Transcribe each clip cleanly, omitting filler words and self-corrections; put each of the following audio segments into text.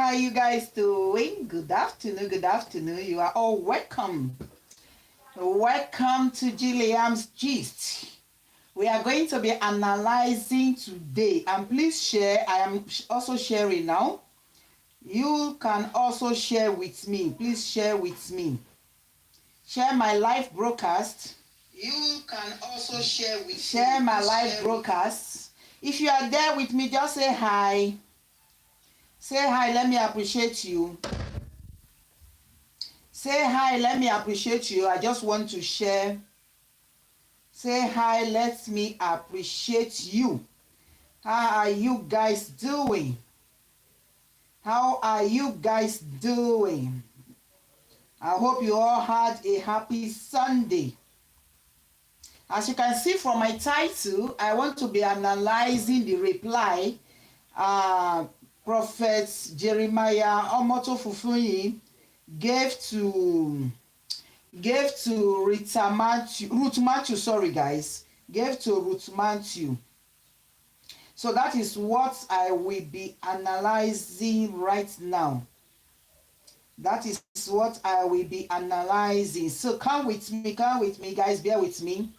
are you guys doing? Good afternoon, good afternoon. You are all welcome. Welcome to Gilliam's Gist. We are going to be analyzing today, and please share. I am also sharing now. You can also share with me. Please share with me. Share my live broadcast. You can also share my live broadcast. If you are there with me, just say hi. Say hi, let me appreciate you. Say hi, let me appreciate you. I just want to share. Say hi, let me appreciate you. How are you guys doing? How are you guys doing? I hope you all had a happy Sunday. As you can see from my title, I want to be analyzing the reply Prophet Jeremiah Omoto Fufeyin gave to Ruth Matthew, gave to Ruth Matthew. So that is what I will be analyzing right now. That is what I will be analyzing. So come with me, guys, bear with me.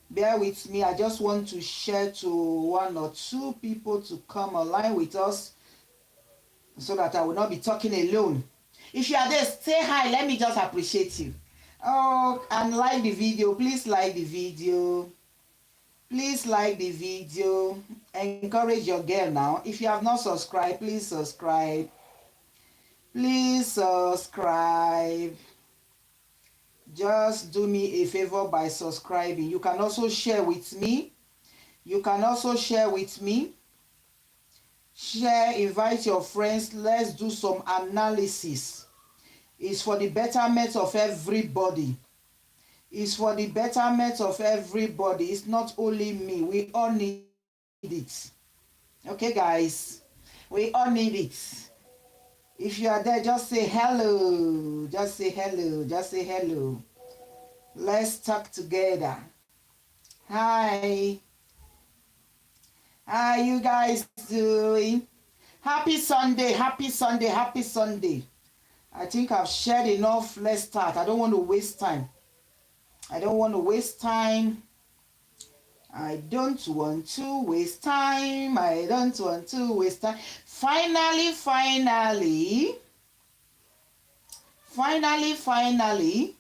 Bear with me. I just want to share to one or two people to come online with us so that I will not be talking alone. If you are there, say hi. Let me just appreciate you. Oh, and like the video. Please like the video. Please like the video. Encourage your girl now. If you have not subscribed, please subscribe. Please subscribe. Just do me a favor by subscribing. You can also share with me. Share, invite your friends. Let's do some analysis. It's for the betterment of everybody. It's not only me. We all need it. Okay, guys? We all need it. If you are there, just say hello. Just say hello. Let's talk together. Hi. How are you guys doing? Happy Sunday. I think I've shared enough. Let's start. I don't want to waste time. Finally,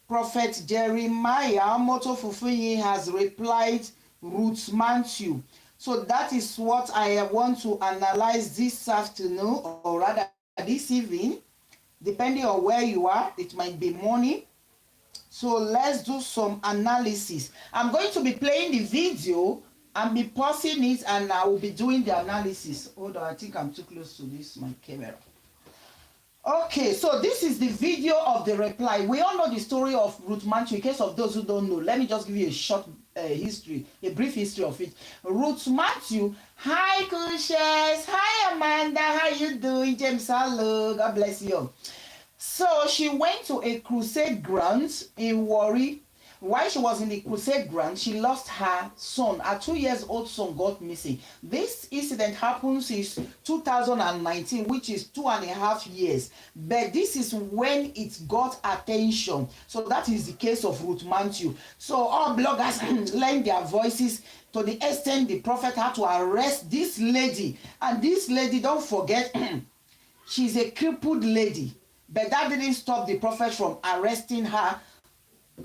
Prophet Jeremiah Omoto Fufeyin has replied Ruth Matthew. So that is what I want to analyze this afternoon, or rather this evening, depending on where you are. It might be morning. So let's do some analysis. I'm going to be playing the video and be pausing it, and I will be doing the analysis. Hold on, I think I'm too close to my camera. Okay, so this is the video of the reply. We all know the story of Ruth Matthew. In case of those who don't know, let me just give you a short a brief history of it. Ruth Matthew, hi Kushes, hi Amanda, how you doing? James, hello, God bless you. So she went to a crusade ground in Warri. While she was in the crusade ground, she lost her son. Her 2-year-old son got missing. This incident happens in 2019, which is 2.5 years. But this is when it got attention. So that is the case of Ruth Matthew. So all bloggers lend their voices to the extent the prophet had to arrest this lady. And this lady, don't forget, she's a crippled lady. But that didn't stop the prophet from arresting her.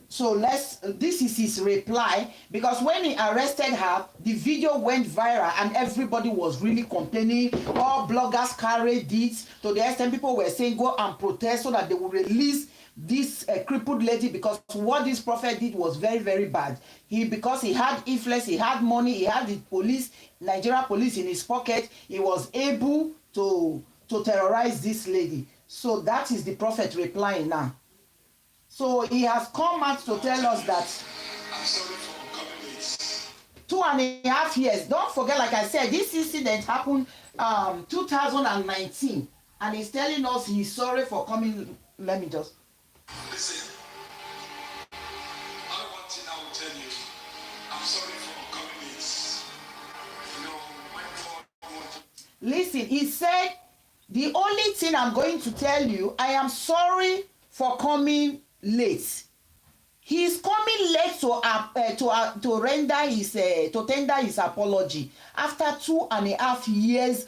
So this is his reply, because when he arrested her, the video went viral and everybody was really complaining. All bloggers carried it to the extent people were saying go and protest so that they will release this crippled lady, because what this prophet did was very, very bad. Because he had influence, he had money, he had the police, Nigeria police in his pocket, he was able to terrorize this lady. So that is the prophet replying now. So he has come out to tell us that I'm sorry for coming late. 2.5 years. Don't forget, like I said, this incident happened 2019, and he's telling us he's sorry for coming. Let me just listen. One thing I will tell you, I'm sorry for coming late. You know, my God. Listen, he said The only thing I'm going to tell you, I am sorry for coming late. He's coming late to tender his apology after 2.5 years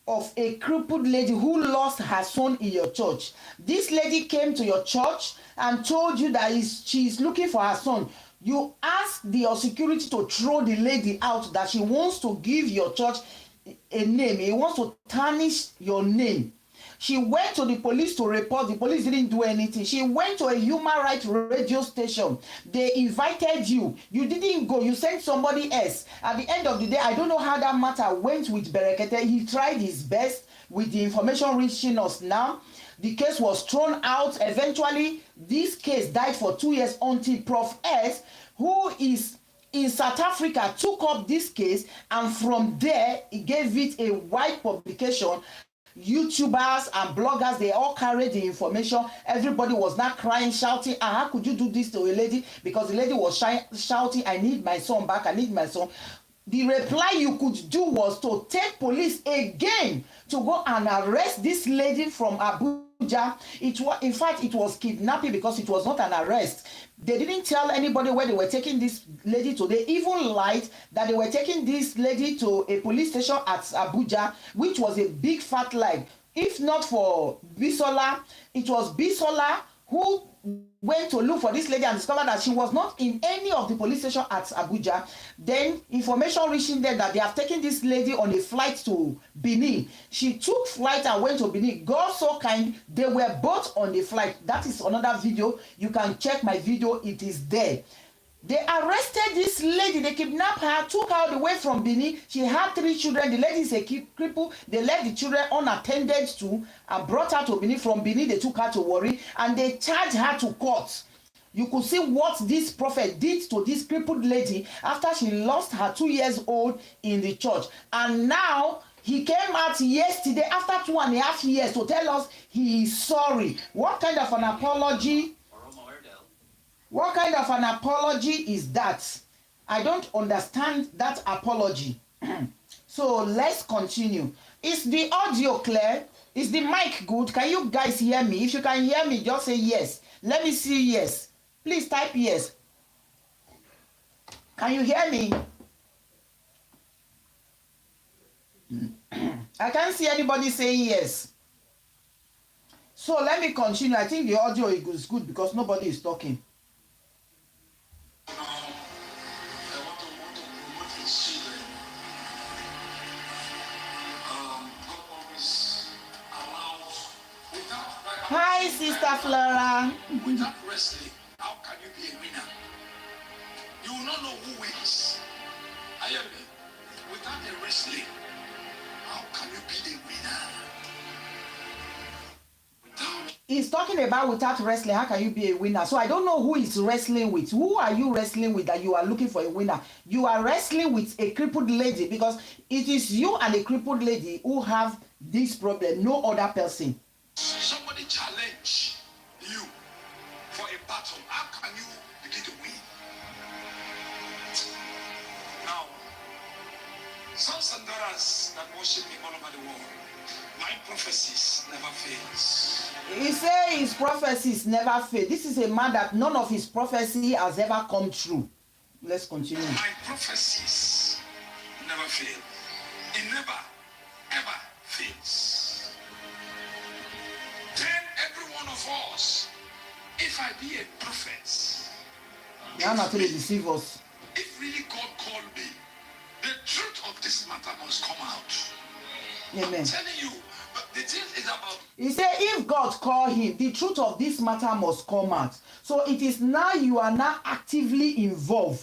of a crippled lady who lost her son in your church. This lady came to your church and told you that she's looking for her son. You asked your security to throw the lady out, that she wants to give your church a name. He wants to tarnish your name. She went to the police to report. The police didn't do anything. She went to a human rights radio station. They invited you. You didn't go. You sent somebody else. At the end of the day, I don't know how that matter went with Berekete. He tried his best with the information reaching us now. The case was thrown out. Eventually, this case died for 2 years until Prof S, who is in South Africa, took up this case, and from there, he gave it a wide publication. YouTubers and bloggers, they all carried the information. Everybody was not crying, shouting, how could you do this to a lady? Because the lady was shouting, I need my son back, I need my son. The reply you could do was to take police again to go and arrest this lady from Abuja. In fact, it was kidnapping because it was not an arrest. They didn't tell anybody where they were taking this lady to. They even lied that they were taking this lady to a police station at Abuja, which was a big fat lie. If not for Bisola, it was Bisola who went to look for this lady and discovered that she was not in any of the police station at Abuja. Then information reaching them that they have taken this lady on a flight to Benin. She took flight and went to Benin. God so kind, they were both on the flight. That is another video. You can check my video, it is there. They arrested this lady, they kidnapped her, took her away from Benin. She had 3 children. The lady is a cripple. They left the children unattended to and brought her to Benin. From Benin, they took her to Warri and they charged her to court. You could see what this prophet did to this crippled lady after she lost her 2 years old in the church. And now he came out yesterday after 2.5 years to tell us he is sorry. What kind of an apology? What kind of an apology is that? I don't understand that apology. So let's continue. Is the audio clear? Is the mic good? Can you guys hear me? If you can hear me, just say yes. Let me see yes. Please type yes. Can you hear me? I can't see anybody saying yes. So let me continue. I think the audio is good because nobody is talking. Hi, Sister Flora. Without wrestling, how can you be a winner? You will not know who wins. I am. Without a wrestling, how can you be a winner? He's talking about without wrestling, how can you be a winner? So I don't know who is wrestling with. Who are you wrestling with that you are looking for a winner? You are wrestling with a crippled lady because it is you and a crippled lady who have this problem, no other person. Somebody challenge you for a battle. How can you begin to win? Now, sons and daughters that worship me all over the world, my prophecies never fails. He say his prophecies never fail. This is a man that none of his prophecy has ever come true. Let's continue. My prophecies never fail. It never, ever fails. Then every one of us, if I be a prophet, Now not to deceive us. if really God called me, the truth of this matter must come out. Amen. I'm telling you, but the thing is about. He said, if God call him, the truth of this matter must come out. So it is now you are now actively involved.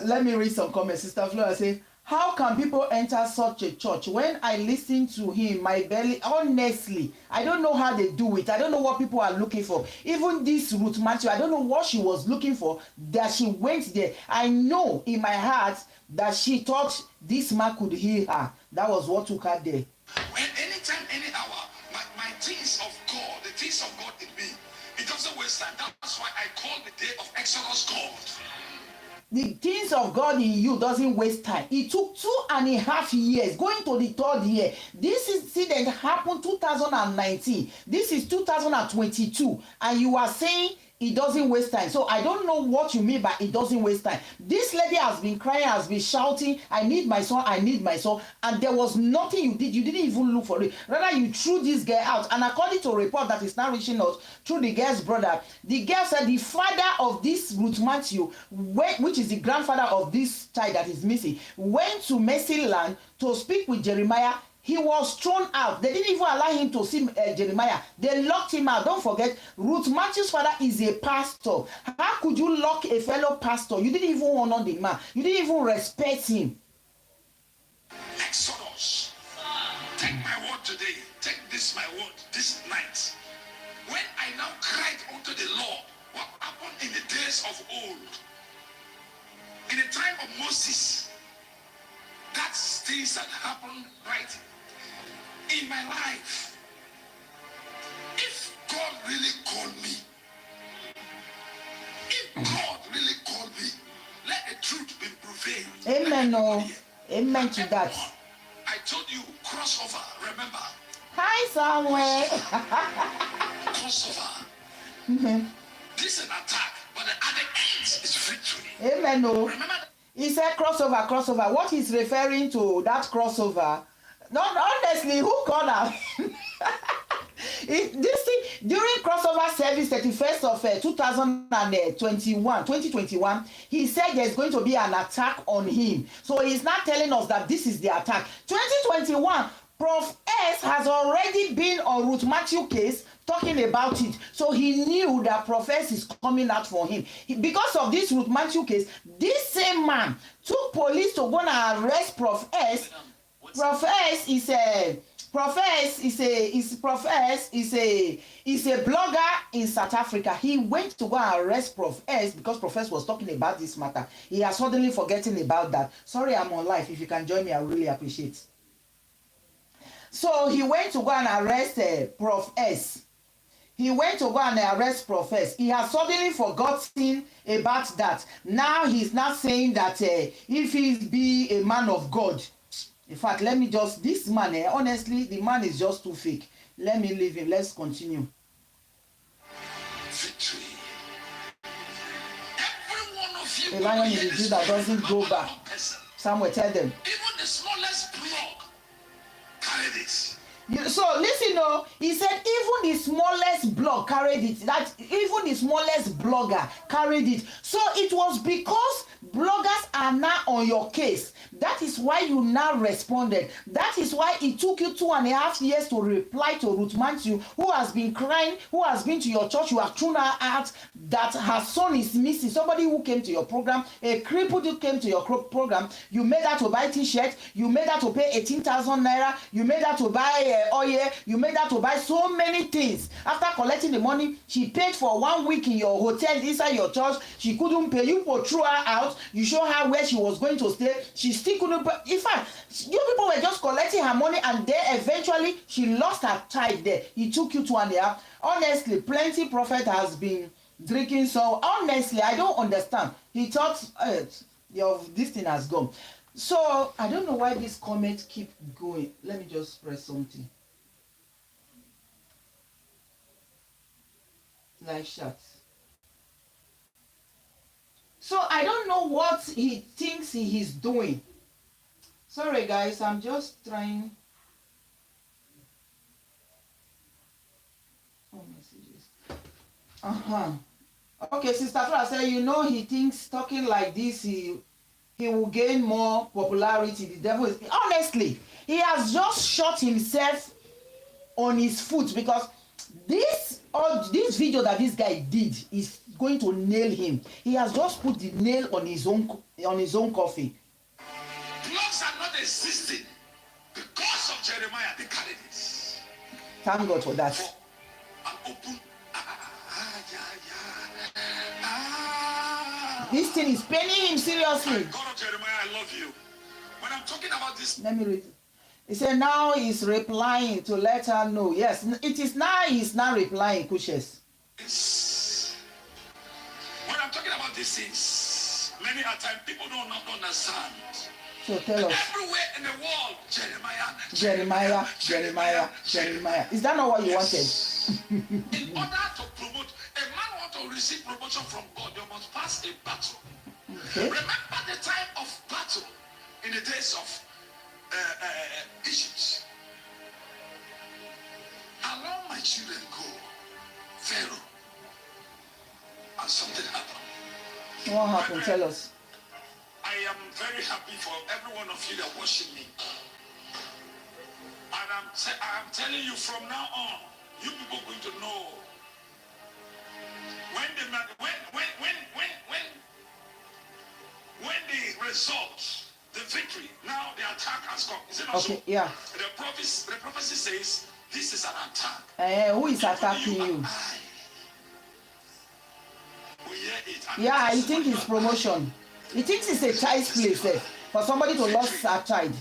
Let me read some comments. Sister Flora say, how can people enter such a church? When I listen to him, my belly, honestly, I don't know how they do it. I don't know what people are looking for. Even this Ruth Matthew, I don't know what she was looking for, that she went there. I know in my heart that she thought this man could heal her. That was what took her there. When anytime, any hour, my things of God, the things of God in me, it doesn't waste time. That's why I call the day of Exodus God. the things of God in you doesn't waste time. It took 2.5 years, going to the 3rd year. This incident happened 2019. This is 2022, and you are saying it doesn't waste time. So I don't know what you mean by it doesn't waste time. This lady has been crying, has been shouting, I need my son, I need my son, and there was nothing you did. You didn't even look for it. Rather, you threw this girl out. And according to a report that is now reaching us through the girl's brother, the girl said the father of this Ruth Matthew, which is the grandfather of this child that is missing, went to Mercy Land to speak with Jeremiah. He was thrown out. They didn't even allow him to see Jeremiah. They locked him out. Don't forget, Ruth Matthew's father is a pastor. How could you lock a fellow pastor? You didn't even honor the man. You didn't even respect him. Exodus. Take my word today. Take this my word this night. When I now cried unto the Lord, what happened in the days of old? In the time of Moses, that's things that happened right in my life. If God really called me, if God really called me, let the truth be prevailed. Amen. No. Amen to that. I told you, crossover, remember? Hi, Samuel. Crossover. Mm-hmm. This is an attack, but at the end is victory. Amen. No. Remember that? He said crossover, crossover. What he's referring to, that crossover, not honestly, who called her? This thing, during crossover service 31st of 2021, he said there's going to be an attack on him. So he's not telling us that this is the attack. 2021, Prof S has already been on Ruth Matthew case talking about it. So he knew that Prof S is coming out for him. Because of this Ruth Matthew case, this same man took police to go and arrest Prof S. Prof S is a blogger in South Africa. He went to go and arrest Prof S because Prof S was talking about this matter. He has suddenly forgotten about that. Sorry, I'm on live. If you can join me, I really appreciate it. So he went to go and arrest Prof S. He went to go and arrest Prof S. He has suddenly forgotten about that. Now he's not saying that if he be a man of God. In fact, let me just, this man, honestly, the man is just too fake. Let me leave him. Let's continue. Victory. Every one of you. The lion is the Jew that doesn't go back. Samuel, tell them. Even the smallest block carry this. So listen, he said even the smallest blog carried it. That even the smallest blogger carried it. So it was because bloggers are now on your case. That is why you now responded. That is why it took you 2.5 years to reply to Ruth Matthew, who has been crying, who has been to your church. You have thrown her out that her son is missing. Somebody who came to your program, a crippled who came to your program. You made her to buy t-shirt. You made her to pay 18,000 naira. You made her to buy oil. You made her to buy so many things. After collecting the money, she paid for 1 week in your hotel inside your church. She couldn't pay. You threw her out. You showed her where she was going to stay. She still couldn't pay. In fact, you people were just collecting her money, and then eventually she lost her tithe there. It took you 2.5. Honestly, plenty prophet has been drinking. So honestly, I don't understand. He thought this thing has gone. So I don't know why this comment keep going. Let me just press something. Like chat. So I don't know what he thinks he is doing. Sorry guys, I'm just trying. Oh, messages. Okay, Sister Flora said, he thinks talking like this, he will gain more popularity. The devil is, honestly, he has just shot himself on his foot, because this video that this guy did is going to nail him. He has just put the nail on his own coffin. Blocks are not existing because of Jeremiah. They carried it. Thank God for that. An open. This thing is paining him seriously. God of Jeremiah, I love you. When I'm talking about this, let me read. He said now he's replying to let her know. Yes, it is now he's now replying, Kushes. when I'm talking about these things, Many a time people don't understand. So tell us. Everywhere in the world, Jeremiah. Is that not what you wanted? In order to promote, a man want to receive promotion from God, you must pass a battle. Okay. Remember the time of battle in the days of Egypt. Allow my children go, Pharaoh, and something happened. What happened? Tell us. I am very happy for every one of you that watching me. And I'm telling you from now on, you people are going to know when the result, the victory, now the attack has come. Is it not so? Yeah. The prophecy says this is an attack. Who is attacking you? We hear it. Yeah, I think it's promotion. He thinks it's a child's place for somebody to lose a child.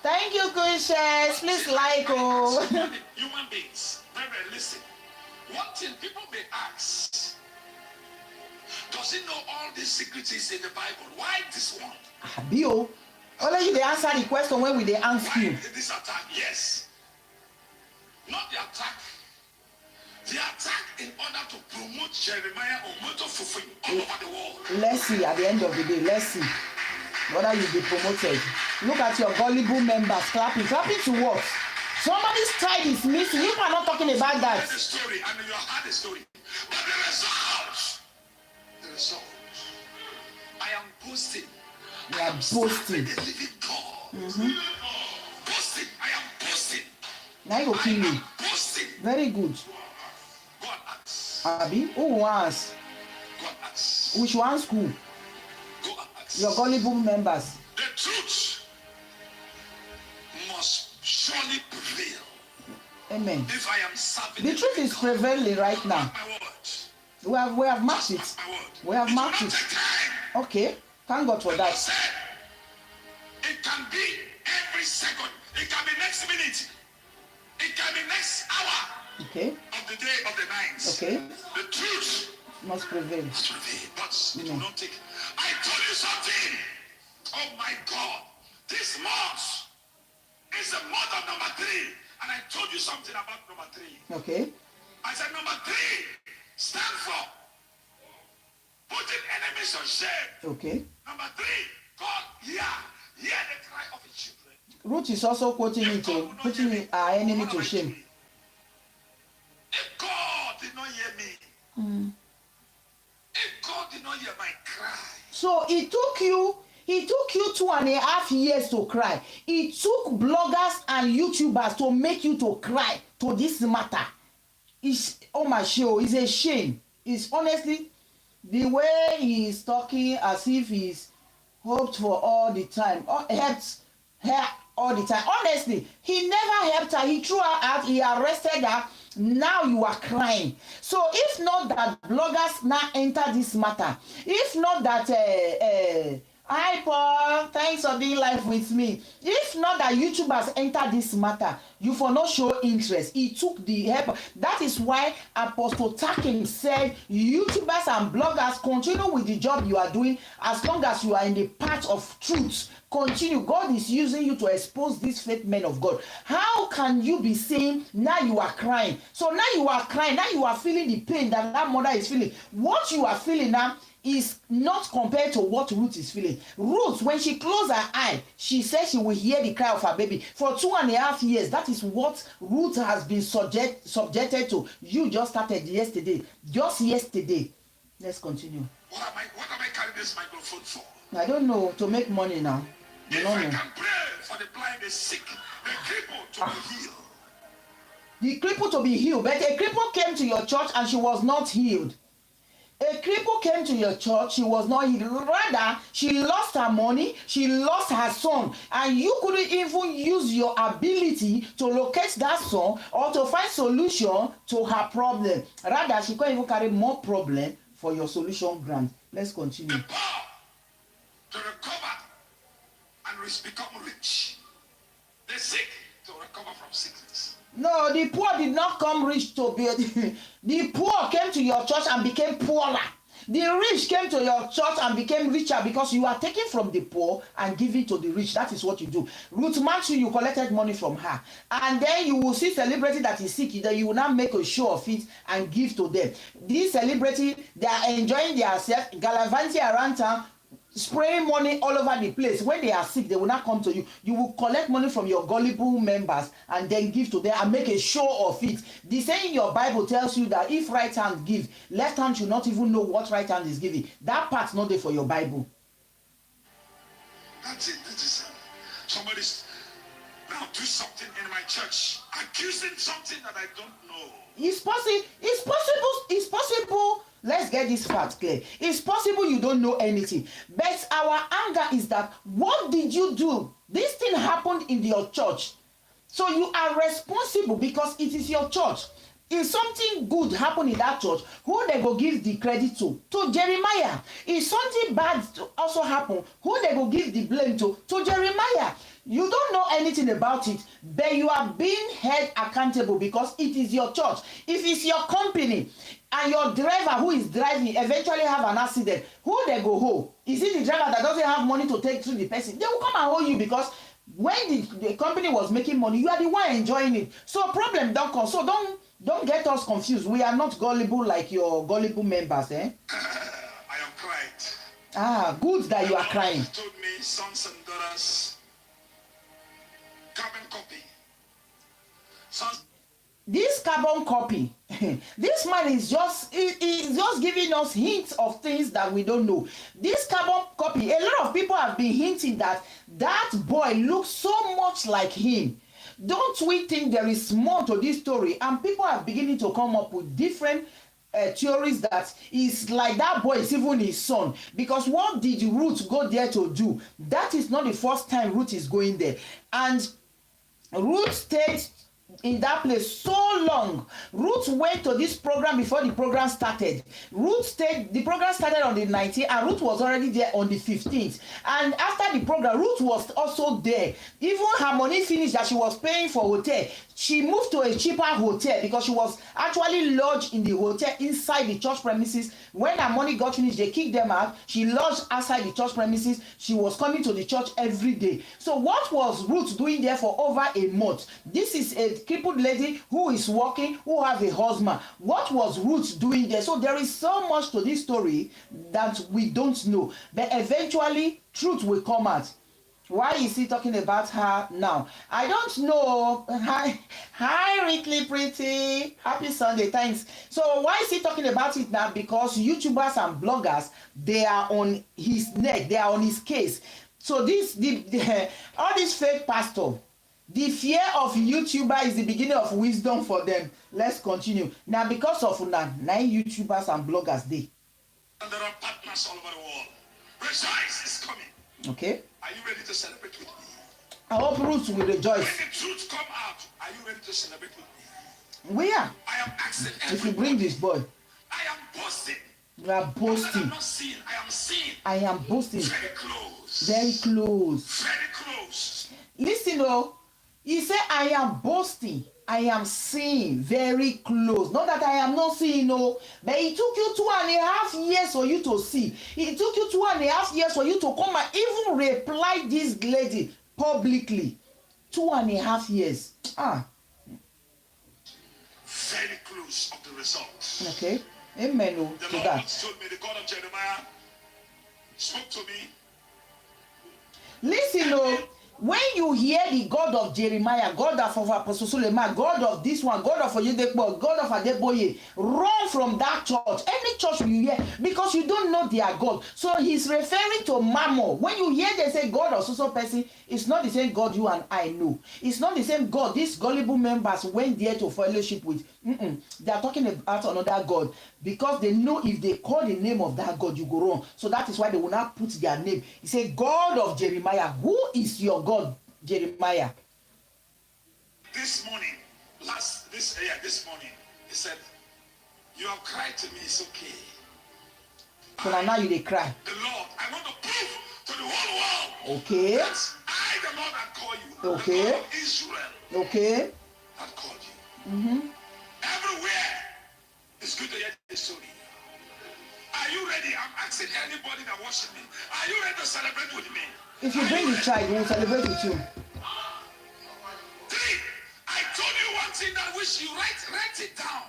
Thank you, Kushas. Please like. Human beings, very listen. One thing people may ask: does he know all these secrets in the Bible? Why this one? Bio. Only they answer the question when we they ask you. Why this attack? Yes. Not the attack. The attack in order to promote Jeremiah Omoto Fufeyin all over the world. Let's see at the end of the day. Let's see whether you'll be promoted. Look at your gullible members clapping. Clapping to what? Somebody's child is missing. You are not talking about that. The story and you have heard the story. But the result, I am boasting. You are boasting. The living God. Boasting. I am boasting. Now you kill you. Boasting. Very good. Go and ask. Abi, who wants? Go and ask. Which one school? Go and ask. Your gullible members. The truth must surely prevail. Amen. If I am serving the truth is prevailing right now. We have marked it. We have marked it. Okay. Thank God for that. It can be every second. It can be next minute. It can be next hour. Okay. Of the day of the night. Okay. The truth must prevail. But it will not take. I told you something. Oh my God. This month is the month of number 3. And I told you something about number 3. Okay. I said number 3 stand for putting enemies to shame. Okay. Number 3, God hear the cry of his children. Ruth is also quoting it to putting our enemy to shame. If God did not hear me, if God did not hear my cry. So it took you 2.5 years to cry. It took bloggers and YouTubers to make you to cry to this matter. It's my show. It's a shame. It's honestly the way he is talking as if he's hoped for all the time, or helped her all the time. Honestly, he never helped her. He threw her out. He arrested her. Now you are crying. So if not that bloggers now enter this matter, if not that hi Paul, thanks for being live with me. If not that YouTubers enter this matter, you for not show interest. He took the help. That is why Apostle Takim said YouTubers and bloggers continue with the job you are doing as long as you are in the path of truth. Continue. God is using you to expose these fake men of God. How can you be saying now you are crying? So now you are crying. Now you are feeling the pain that mother is feeling. What you are feeling now is not compared to what Ruth is feeling. Ruth, when she closed her eye, she said she will hear the cry of her baby. For 2.5 years, that is what Ruth has been subjected to. You just started yesterday. Just yesterday. Let's continue. What am I carrying this microphone for? I don't know. To make money now. If I can pray for the blind, the sick, the crippled to be healed. The cripple to be healed. But a cripple came to your church and she was not healed. A cripple came to your church, she was not healed. Rather, she lost her money, she lost her son, and you couldn't even use your ability to locate that son or to find solution to her problem. Rather, she can't even carry more problem for your solution grant. Let's continue. The power to recover and become rich. The sick to recover from sickness. No, the poor did not come rich to be. The poor came to your church and became poorer. The rich came to your church and became richer because you are taking from the poor and giving to the rich. That is what you do. Ruth Matthew, you collected money from her. And then you will see celebrity that is sick. Then you will now make a show of it and give to them. These celebrity, they are enjoying themselves, gallivanting around town, spraying money all over the place. When they are sick, they will not come to you. You will collect money from your gullible members and then give to them and make a show of it. The saying in your Bible tells you that if right hand give, left hand should not even know what right hand is giving. That part's not there for your Bible. That's it. That is somebody's now do something in my church, accusing something that I don't know. It's possible. Let's get this fact clear. It's possible you don't know anything. But our anger is that, what did you do? This thing happened in your church. So you are responsible because it is your church. If something good happened in that church, who they go give the credit to? To Jeremiah. If something bad also happened, who they go give the blame to? To Jeremiah. You don't know anything about it, but you are being held accountable because it is your church. If it's your company and your driver who is driving eventually have an accident, who they go hold? Is it the driver that doesn't have money to take to the person? They will come and hold you because when the company was making money, you are the one enjoying it. So problem don't come. So don't get us confused. We are not gullible like your gullible members, eh? I am cried. Ah, good that you are crying. Told me, sons and daughters, carbon copy. Sons. This carbon copy, this man is just giving us hints of things that we don't know. This carbon copy, a lot of people have been hinting that that boy looks so much like him. Don't we think there is more to this story? And people are beginning to come up with different theories that is like that boy is even his son. Because what did Ruth go there to do? That is not the first time Ruth is going there. And Ruth stayed in that place so long. Ruth went to this program before the program started. Ruth stayed, the program started on the 19th and Ruth was already there on the 15th. And after the program, Ruth was also there. Even her money finished that she was paying for hotel, she moved to a cheaper hotel because she was actually lodged in the hotel inside the church premises. When her money got finished, they kicked them out. She lodged outside the church premises. She was coming to the church every day. So what was Ruth doing there for over a month? This is a crippled lady who is working, who has a husband. What was Ruth doing there? So there is so much to this story that we don't know. But eventually, truth will come out. Why is he talking about her now? I don't know. Hi, Ricky Pretty. Happy Sunday. Thanks. So why is he talking about it now? Because YouTubers and bloggers, they are on his neck. They are on his case. So all these fake pastors, the fear of YouTuber is the beginning of wisdom for them. Let's continue. Now, because of now, 9 YouTubers and bloggers, And there are partners all over the world. Rejoice is coming. Okay. Are you ready to celebrate with me? I hope Ruth will rejoice. When the truth come out, are you ready to celebrate with me? Where? I am asking If you bring this boy. I am boasting. You are boasting. I'm not seeing. I am seeing. I am boasting. Very close. Very close. Very close. Listen, oh. He said, I am boasting. I am seeing very close. Not that I am not seeing, no. But it took you 2.5 years for you to see. It took you 2.5 years for you to come and even reply this lady publicly. 2.5 years. Very close of the results. Okay. Amen. Oh, the to Lord that. told me, the God of Jeremiah spoke to me. Listen, oh. When you hear the God of Jeremiah, God of Apostle Suleiman, God of this one, God of Oyedepo, God of Adeboye, run from that church. Any church you hear, because you don't know their God. So he's referring to Mammon. When you hear they say God of so person, it's not the same God you and I know. It's not the same God these gullible members went there to fellowship with. They are talking about another God because they know if they call the name of that God, you go wrong. So that is why they will not put their name. He said, God of Jeremiah. Who is your God, Jeremiah? This morning, this morning, he said, you have cried to me, it's okay. So now you they cry. The Lord, I want to prove to the whole world. Okay. That I, the Lord, that call you. Okay. The God of Israel. Okay. That called you. Everywhere. It's good to hear the story. I Are you ready? I'm asking anybody that watches me. Are you ready to celebrate with me? If you bring the child, we'll celebrate with you. 3. I told you one thing that wish you write it down.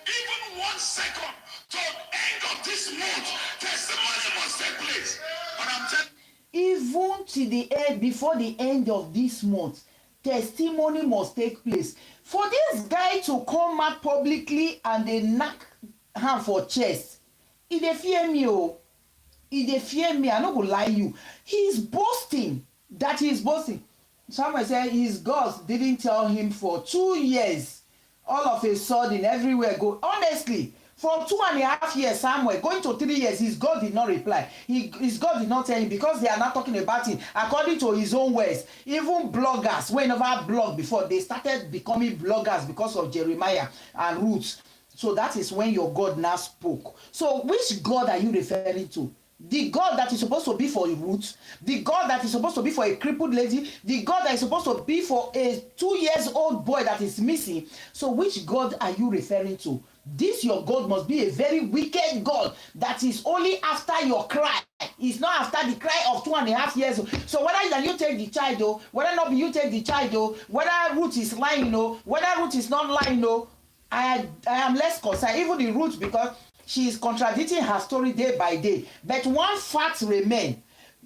Even 1 second to end of this month, testimony must take place. But I'm telling Even to the end, before the end of this month, testimony must take place. For this guy to come out publicly and they knock hand for chest, he dey fear me oh. He dey fear me. I no go lie you. He's boasting that he's boasting. Someone said his God didn't tell him for 2 years. All of a sudden, everywhere go. Honestly, for 2.5 years, somewhere going to 3 years, his God did not reply. His God did not tell him because they are not talking about it according to his own words. Even bloggers, who never blogged before, they started becoming bloggers because of Jeremiah and Ruth. So that is when your God now spoke. So which God are you referring to? The God that is supposed to be for a Ruth, the God that is supposed to be for a crippled lady, the God that is supposed to be for a 2-year-old boy that is missing. So which God are you referring to? This your God must be a very wicked God that is only after your cry. It's not after the cry of 2.5 years. So whether you take the child or whether not you take the child or whether Ruth is lying or whether Ruth is not lying or I am less concerned. Even the Ruth, because she is contradicting her story day by day. But one fact remains,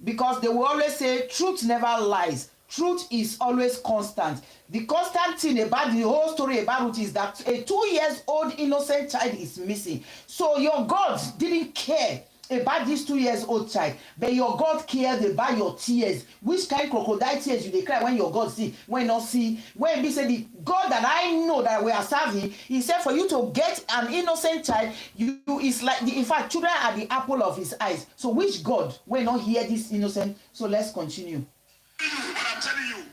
because they will always say truth never lies. Truth is always constant. The constant thing about the whole story about Ruth is that a 2-year-old innocent child is missing. So your God didn't care about this 2-year-old child, but your God cared about your tears. Which kind of crocodile tears you dey cry when your God see, when not see? When he said the God that I know that we are serving, he said for you to get an innocent child, you is like in fact children are the apple of his eyes. So which God will not hear this innocent? So let's continue. But I'm telling you,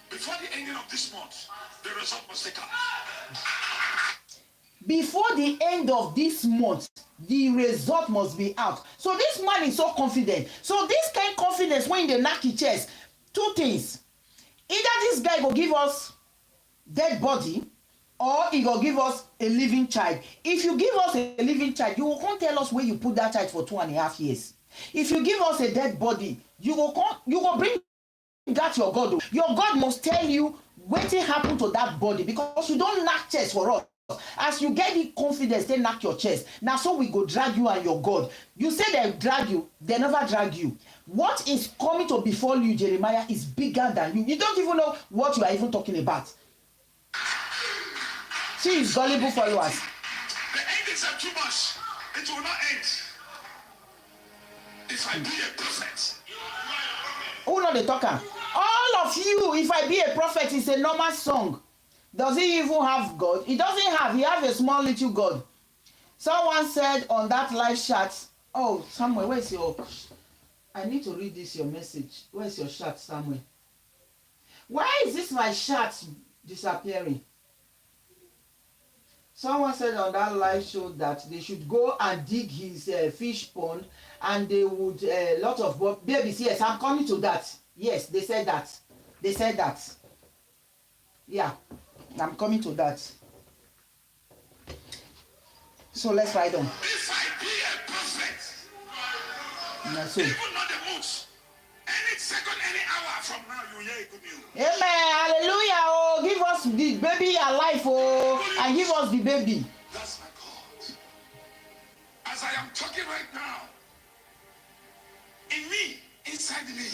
before the ending of this month, the result must take up. Before the end of this month, the result must be out. So this man is so confident. So this kind of confidence when they knock his chest, 2 things. Either this guy will give us dead body or he will give us a living child. If you give us a living child, you will come tell us where you put that child for 2.5 years. If you give us a dead body, you will bring that your God. Your God must tell you what happened to that body, because you don't knock chest for us. As you get the confidence, they knock your chest. Now so we go drag you and your God. You say they drag you, they never drag you. What is coming to befall you, Jeremiah, is bigger than you. You don't even know what you are even talking about. She is gullible followers. The endings are too much. It will not end. If I be a prophet. Who know the talker? All of you, if I be a prophet, is a normal song. Does he even have God? He doesn't have. He has a small little God. Someone said on that live chat, oh, Samuel, where's your... I need to read this, your message. Where's your chat, Samuel? Why is this my chat disappearing? Someone said on that live show that they should go and dig his fish pond and they would, lot of babies. Yes, I'm coming to that. Yes, they said that. They said that. Yeah, I'm coming to that. So let's ride on. If I be a prophet, So. even not the most, any second, any hour from now, you hear a good news. Amen. Hallelujah. Oh, give us the baby alive. Oh, and give us the baby. That's my God. As I am talking right now, in me, inside me,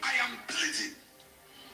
I am bleeding.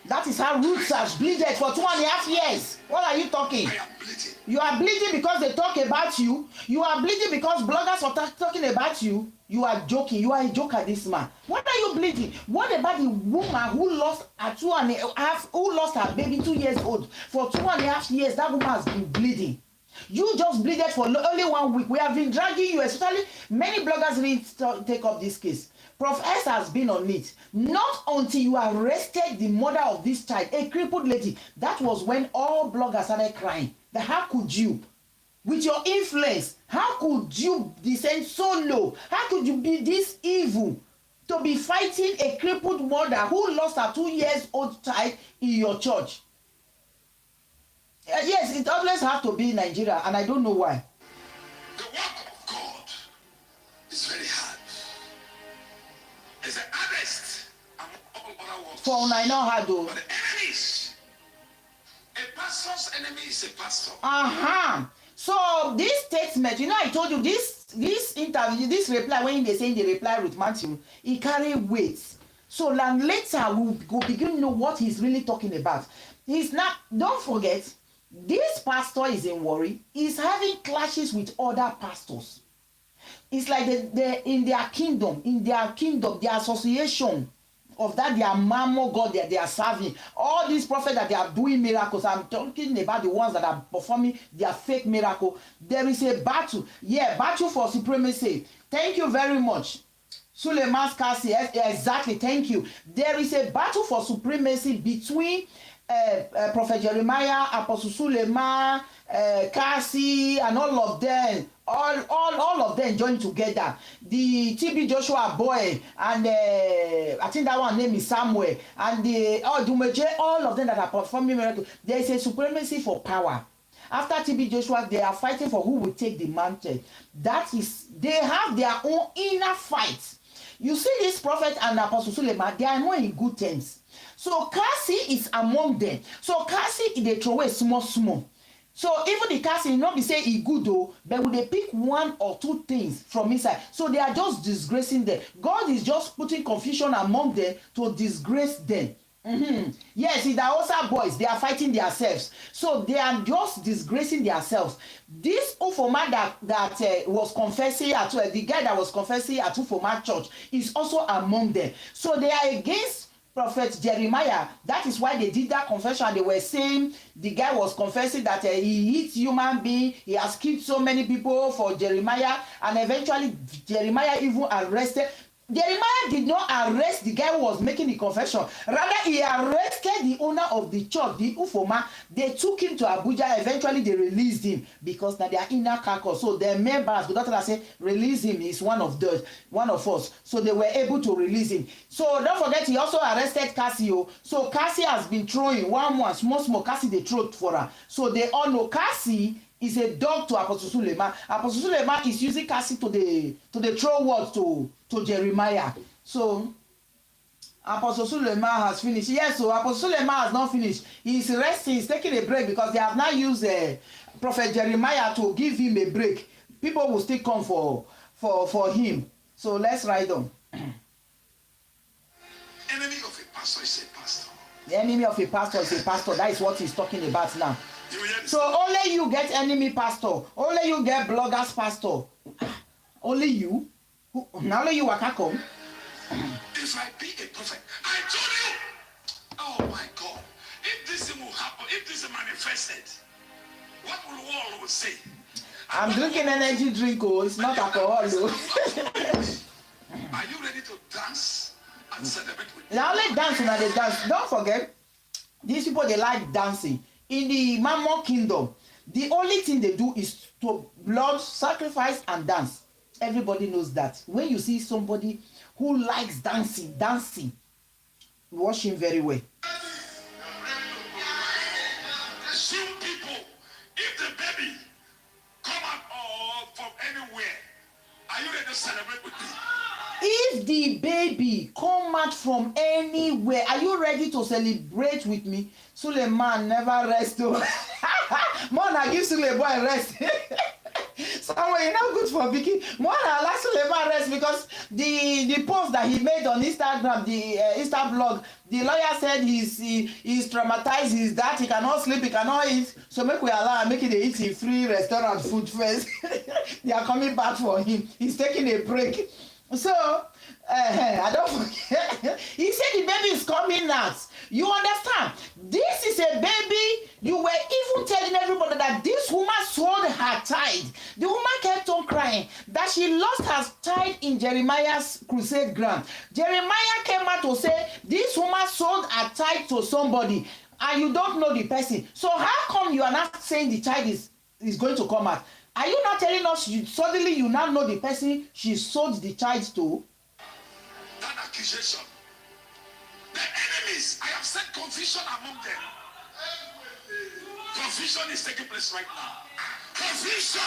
That is how Ruth has bleeded for 2.5 years. What are you talking? I am bleeding. You are bleeding because they talk about you. You are bleeding because bloggers are talking about you. You are joking. You are a joker, this man. What are you bleeding? What about the woman who lost her 2.5, who lost her baby 2 years old? For 2.5 years, that woman has been bleeding. You just bleeded for only 1 week. We have been dragging you, especially many bloggers didn't take up this case. Prof S has been on it. Not until you arrested the mother of this child, a crippled lady. That was when all bloggers started crying. That how could you, with your influence, how could you descend so low? How could you be this evil to be fighting a crippled mother who lost her 2 years old child in your church? Yes, it always has to be Nigeria, and I don't know why. The work of God is For I know how to. But the enemies, a pastor's enemy is a pastor. So this statement, I told you this interview, this reply, when they say they reply with Matthew, it carry weight. So then later we'll go begin to know what he's really talking about. He's not, don't forget, this pastor is in worry. He's having clashes with other pastors. It's like they in their kingdom, their association of that their mammo God that they are serving. All these prophets that they are doing miracles, I'm talking about the ones that are performing their fake miracle. There is a battle. Battle for supremacy. Thank you very much. Suleiman's Kasi, exactly, thank you. There is a battle for supremacy between Prophet Jeremiah, Apostle Suleiman, Kasi, and all of them. All of them joined together. The TB Joshua boy and I think that one name is Samuel and the Dumeje, all of them that are performing miracles. There is a supremacy for power. After TB Joshua, they are fighting for who will take the mantle. That is, they have their own inner fight. You see this prophet and Apostle Suleiman, they are not in good terms. So Kasi is among them. So Kasi, they throw away small. So even the Kasi, not be say he good though, but will they pick one or two things from inside? So they are just disgracing them. God is just putting confusion among them to disgrace them. Yes, they are also boys. They are fighting themselves. So they are just disgracing themselves. This Ufoma that was confessing at the guy that was confessing at Ufoma church is also among them. So they are against Prophet Jeremiah. That is why they did that confession. They were saying the guy was confessing that he hit human being, he has killed so many people for Jeremiah, and eventually Jeremiah even arrested. Jeremiah did not arrest the guy who was making the confession. Rather, he arrested the owner of the church, the Ufoma. They took him to Abuja. Eventually, they released him because now they are inner carcass. So their members, the doctor said, release him. He's one of us. So they were able to release him. So don't forget, he also arrested Cassie. So Cassie has been throwing one small Cassie they throw for her. So they all know Cassie is a dog to Apostle Suleiman. Apostle Suleiman is using Cassie to the throw words to Jeremiah. So Apostle Suleiman has finished. Yes, so Apostle Suleiman has not finished. He's resting, he's taking a break because they have not used Prophet Jeremiah to give him a break. People will still come for him. So let's ride on. Enemy of a pastor is a pastor. The enemy of a pastor is a pastor. That is what he's talking about now. So only you get enemy pastor. Only you get bloggers pastor. Only you. Now only you waka come. If I be a prophet, I told you. Oh my God. If this thing will happen, if this is manifested, what will the world say? I'm drinking energy drink. Oh, it's not alcohol. Oh. Are you ready to dance and celebrate with me? Now let's dance and they dance. Don't forget, these people they like dancing. In the Mammon kingdom, the only thing they do is to blood, sacrifice, and dance. Everybody knows that. When you see somebody who likes dancing, watch him very well. Some people, if the baby come out from anywhere, are you ready to celebrate with me? If the baby come out from anywhere, are you ready to celebrate with me? Suleiman never rest. More na give Suleiman rest. Someone is not good for Vicky. More na allow Suleiman rest because the post that he made on Instagram, the Insta blog, the lawyer said he's traumatized, he's that he cannot sleep, he cannot eat. So make we allow him, make it eat in free restaurant food first. They are coming back for him. He's taking a break. So, I don't forget. He said the baby is coming out. You understand? This is a baby. You were even telling everybody that this woman sold her tithe. The woman kept on crying that she lost her tithe in Jeremiah's crusade ground. Jeremiah came out to say this woman sold her tithe to somebody and you don't know the person. So how come you are not saying the tithe is going to come out? Are you not telling us suddenly you now know the person she sold the tithe to? That accusation. The enemies, I have said confusion among them. Confusion is taking place right now. Confusion.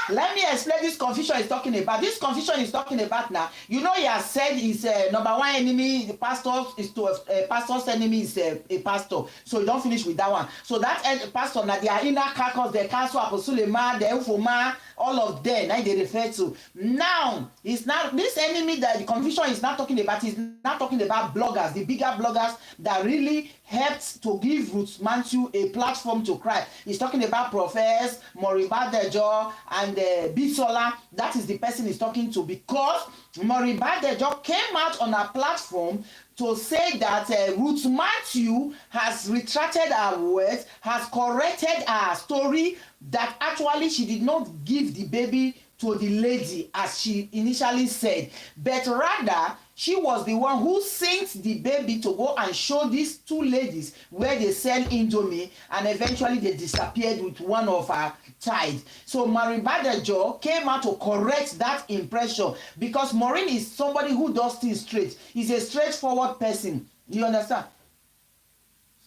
Let me explain this confusion he's talking about. This confusion he's talking about now, you know, he has said his number one enemy, the pastor, is to pastor's enemy is a pastor. So you don't finish with that one. So that pastor, now their inner carcass, the council, aposulema, the ufoma, all of them, now they refer to. Now, it's not this enemy that the confusion is not talking about. He's not talking about bloggers, the bigger bloggers that really helped to give Ruth Matthew a platform to cry. He's talking about Prophets, Moriba Dejo, and Bisola. That is the person he's talking to, because Moriba Dejo came out on a platform to say that Ruth Matthew has retracted her words, has corrected her story, that actually she did not give the baby to the lady as she initially said, but rather she was the one who sent the baby to go and show these two ladies where they sell Indomie, and eventually they disappeared with one of her child. So Maureen Badejo came out to correct that impression, because Maureen is somebody who does things straight. He's a straightforward person. You understand?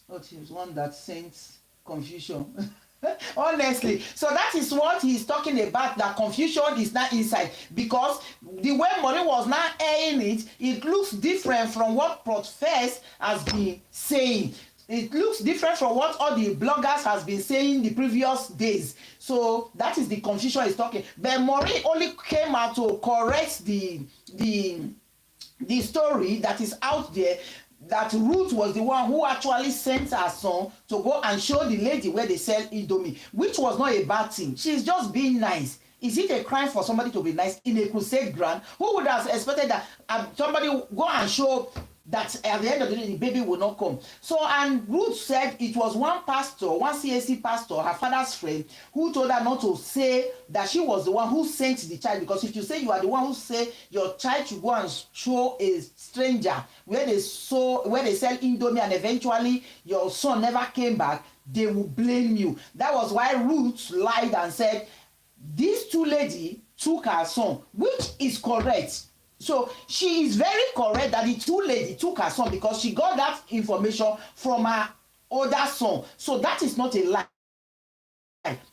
Oh, she's one that sends confusion. Honestly, so that is what he's talking about, that confusion is not inside, because the way Maureen was not airing it, it looks different from what Prophet has been saying. It looks different from what all the bloggers has been saying the previous days. So that is the confusion he's talking. But Maureen only came out to correct the story that is out there, that Ruth was the one who actually sent her son to go and show the lady where they sell Indomie, which was not a bad thing. She's just being nice. Is it a crime for somebody to be nice in a crusade ground? Who would have expected that somebody go and show that at the end of the day the baby will not come? So, and Ruth said it was one pastor, one CAC pastor, her father's friend, who told her not to say that she was the one who sent the child, because if you say you are the one who say your child should go and show a stranger where they sell Indomie and eventually your son never came back, they will blame you. That was why Ruth lied and said these two ladies took her son, which is correct. So she is very correct that the two ladies took her son, because she got that information from her older son. So that is not a lie.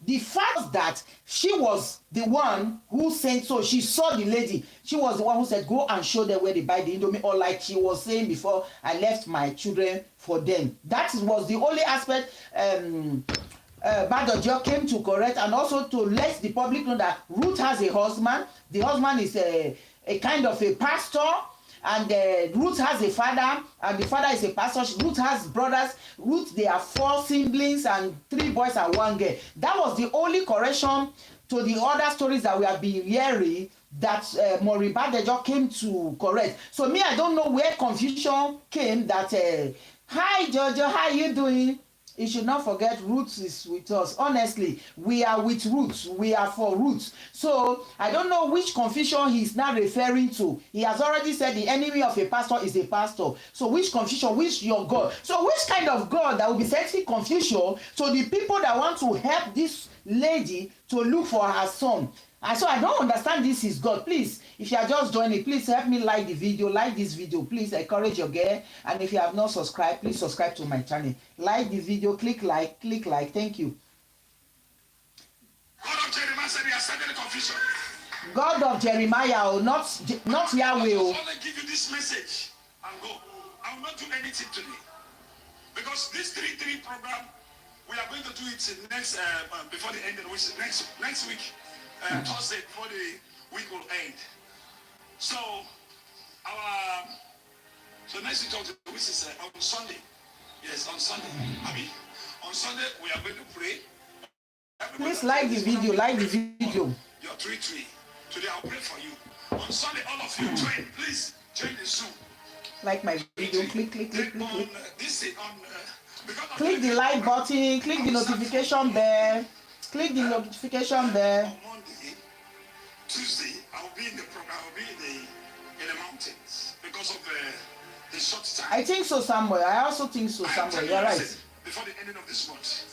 The fact that she was the one who sent, so she saw the lady, she was the one who said go and show them where they buy the Indomie, or like she was saying before, I left my children for them. That was the only aspect Badojo came to correct, and also to let the public know that Ruth has a husband. The husband is a kind of a pastor, and Ruth has a father, and the father is a pastor. Ruth has brothers. Ruth, they are 4 siblings and 3 boys and 1 girl. That was the only correction to the other stories that we have been hearing that Maureen Badejo came to correct. So me, I don't know where confusion came that, hi Jojo, how you doing? You should not forget Ruth is with us. Honestly, we are with Ruth. We are for Ruth. So I don't know which confusion he's now referring to. He has already said the enemy of a pastor is a pastor. So which confusion? Which your God? So which kind of God that will be sending confusion to the people that want to help this lady to look for her son? And so I don't understand this is God. Please, if you are just joining, please help me like the video, like this video. Please encourage your girl. And if you have not subscribed, please subscribe to my channel. Like the video, click like. Thank you. God of Jeremiah said he has started the confusion. God of Jeremiah, oh, not Yahweh. I Oh. will only give you this message and go. I will not do anything today. Because this 3-3 program, we are going to do it next before the end of the week, next week. Thursday before the week will end. So next week which is on Sunday. Yes, on Sunday. On Sunday we are going to pray. Please like the video, like the video. You're 3-3. Today I'll pray for you. On Sunday, all of you join. Please join the Zoom. Like my video, click. On this on Click the like button, click the notification bell. Click the notification bell. On Monday, Tuesday, I'll be in the program. I'll be in the mountains because of the short time. I think so somewhere. I also think so somewhere. You're right. Before the ending of this month.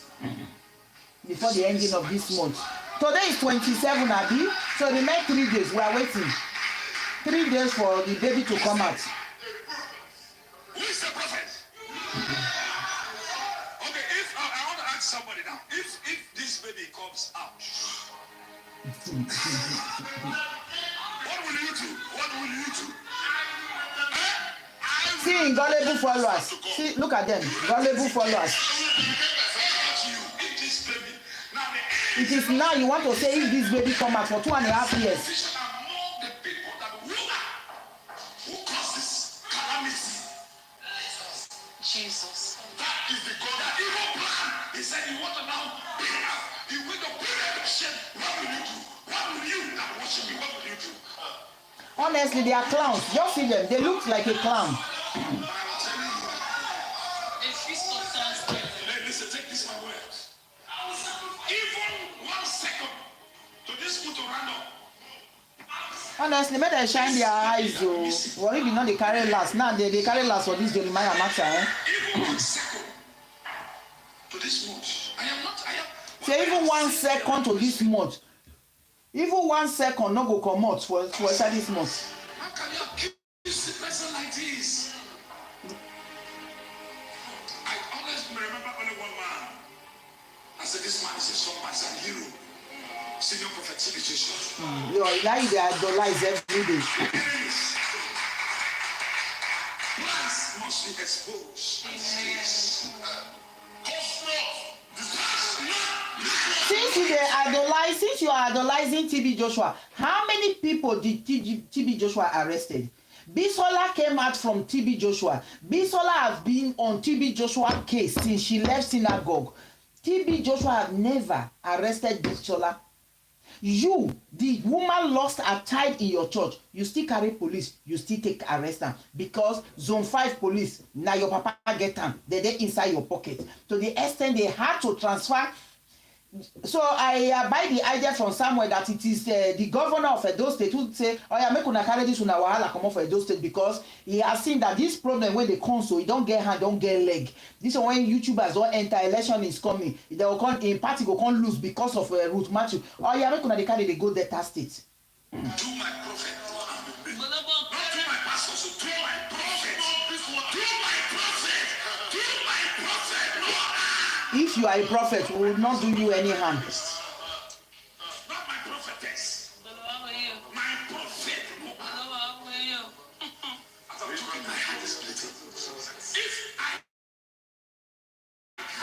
Before the ending of this month. Today is 27, Abi. So the next 3 days, we are waiting. 3 days for the baby to come out. Who is the prophet? Okay, if I want to ask somebody now, if this baby comes out, What will you do? What will you do? See, gullible followers. See, look at them. Gullible followers. It is now you want to say if this baby come out for 2.5 years. Jesus. That is the God that evil plan. He said you want to now pay up. You want to pay the shame. What will you do? What will you that worship me? What will you do? Honestly, they are clowns. Just see them. They look like a clown. Listen, take this my word. Even 1 second to this put to run up. Honestly, make them shine their eyes. Oh, well, if you know they carry last. Now they carry last for this Jeremiah matter. Even 1 second to this month. I am. Say even 1 second to this month. Even 1 second no go come out for this month. How can you accuse the person like this? I always remember only one man. I said this man is a strong man, he's a hero. Senior prophet civilization. Now they idolize every day. Plans must be exposed. Since you are idolizing TB Joshua, how many people did TB Joshua arrested? Bisola came out from TB Joshua. Bisola has been on TB Joshua case since she left synagogue. TB Joshua have never arrested Bisola. You, the woman lost her child in your church. You still carry police. You still take arrest them because zone 5 police. Now your papa get them. They're inside your pocket. To the extent they had to transfer. So I buy the idea from somewhere that it is the governor of Edo State who say, oh yeah, make una carry this una wahala come off for Edo State because he has seen that this problem when they come so he don't get hand, don't get leg. This one when YouTubers don't enter, election is coming, they will come in party go come lose because of Ruth Matthew. Oh yeah, make una they carry they go Delta State. To my prophet, not to my pastor, so to my prophet, If you are a prophet, we will not do you any harm. not my prophetess, my prophet. As I'm talking, my heart is bleeding.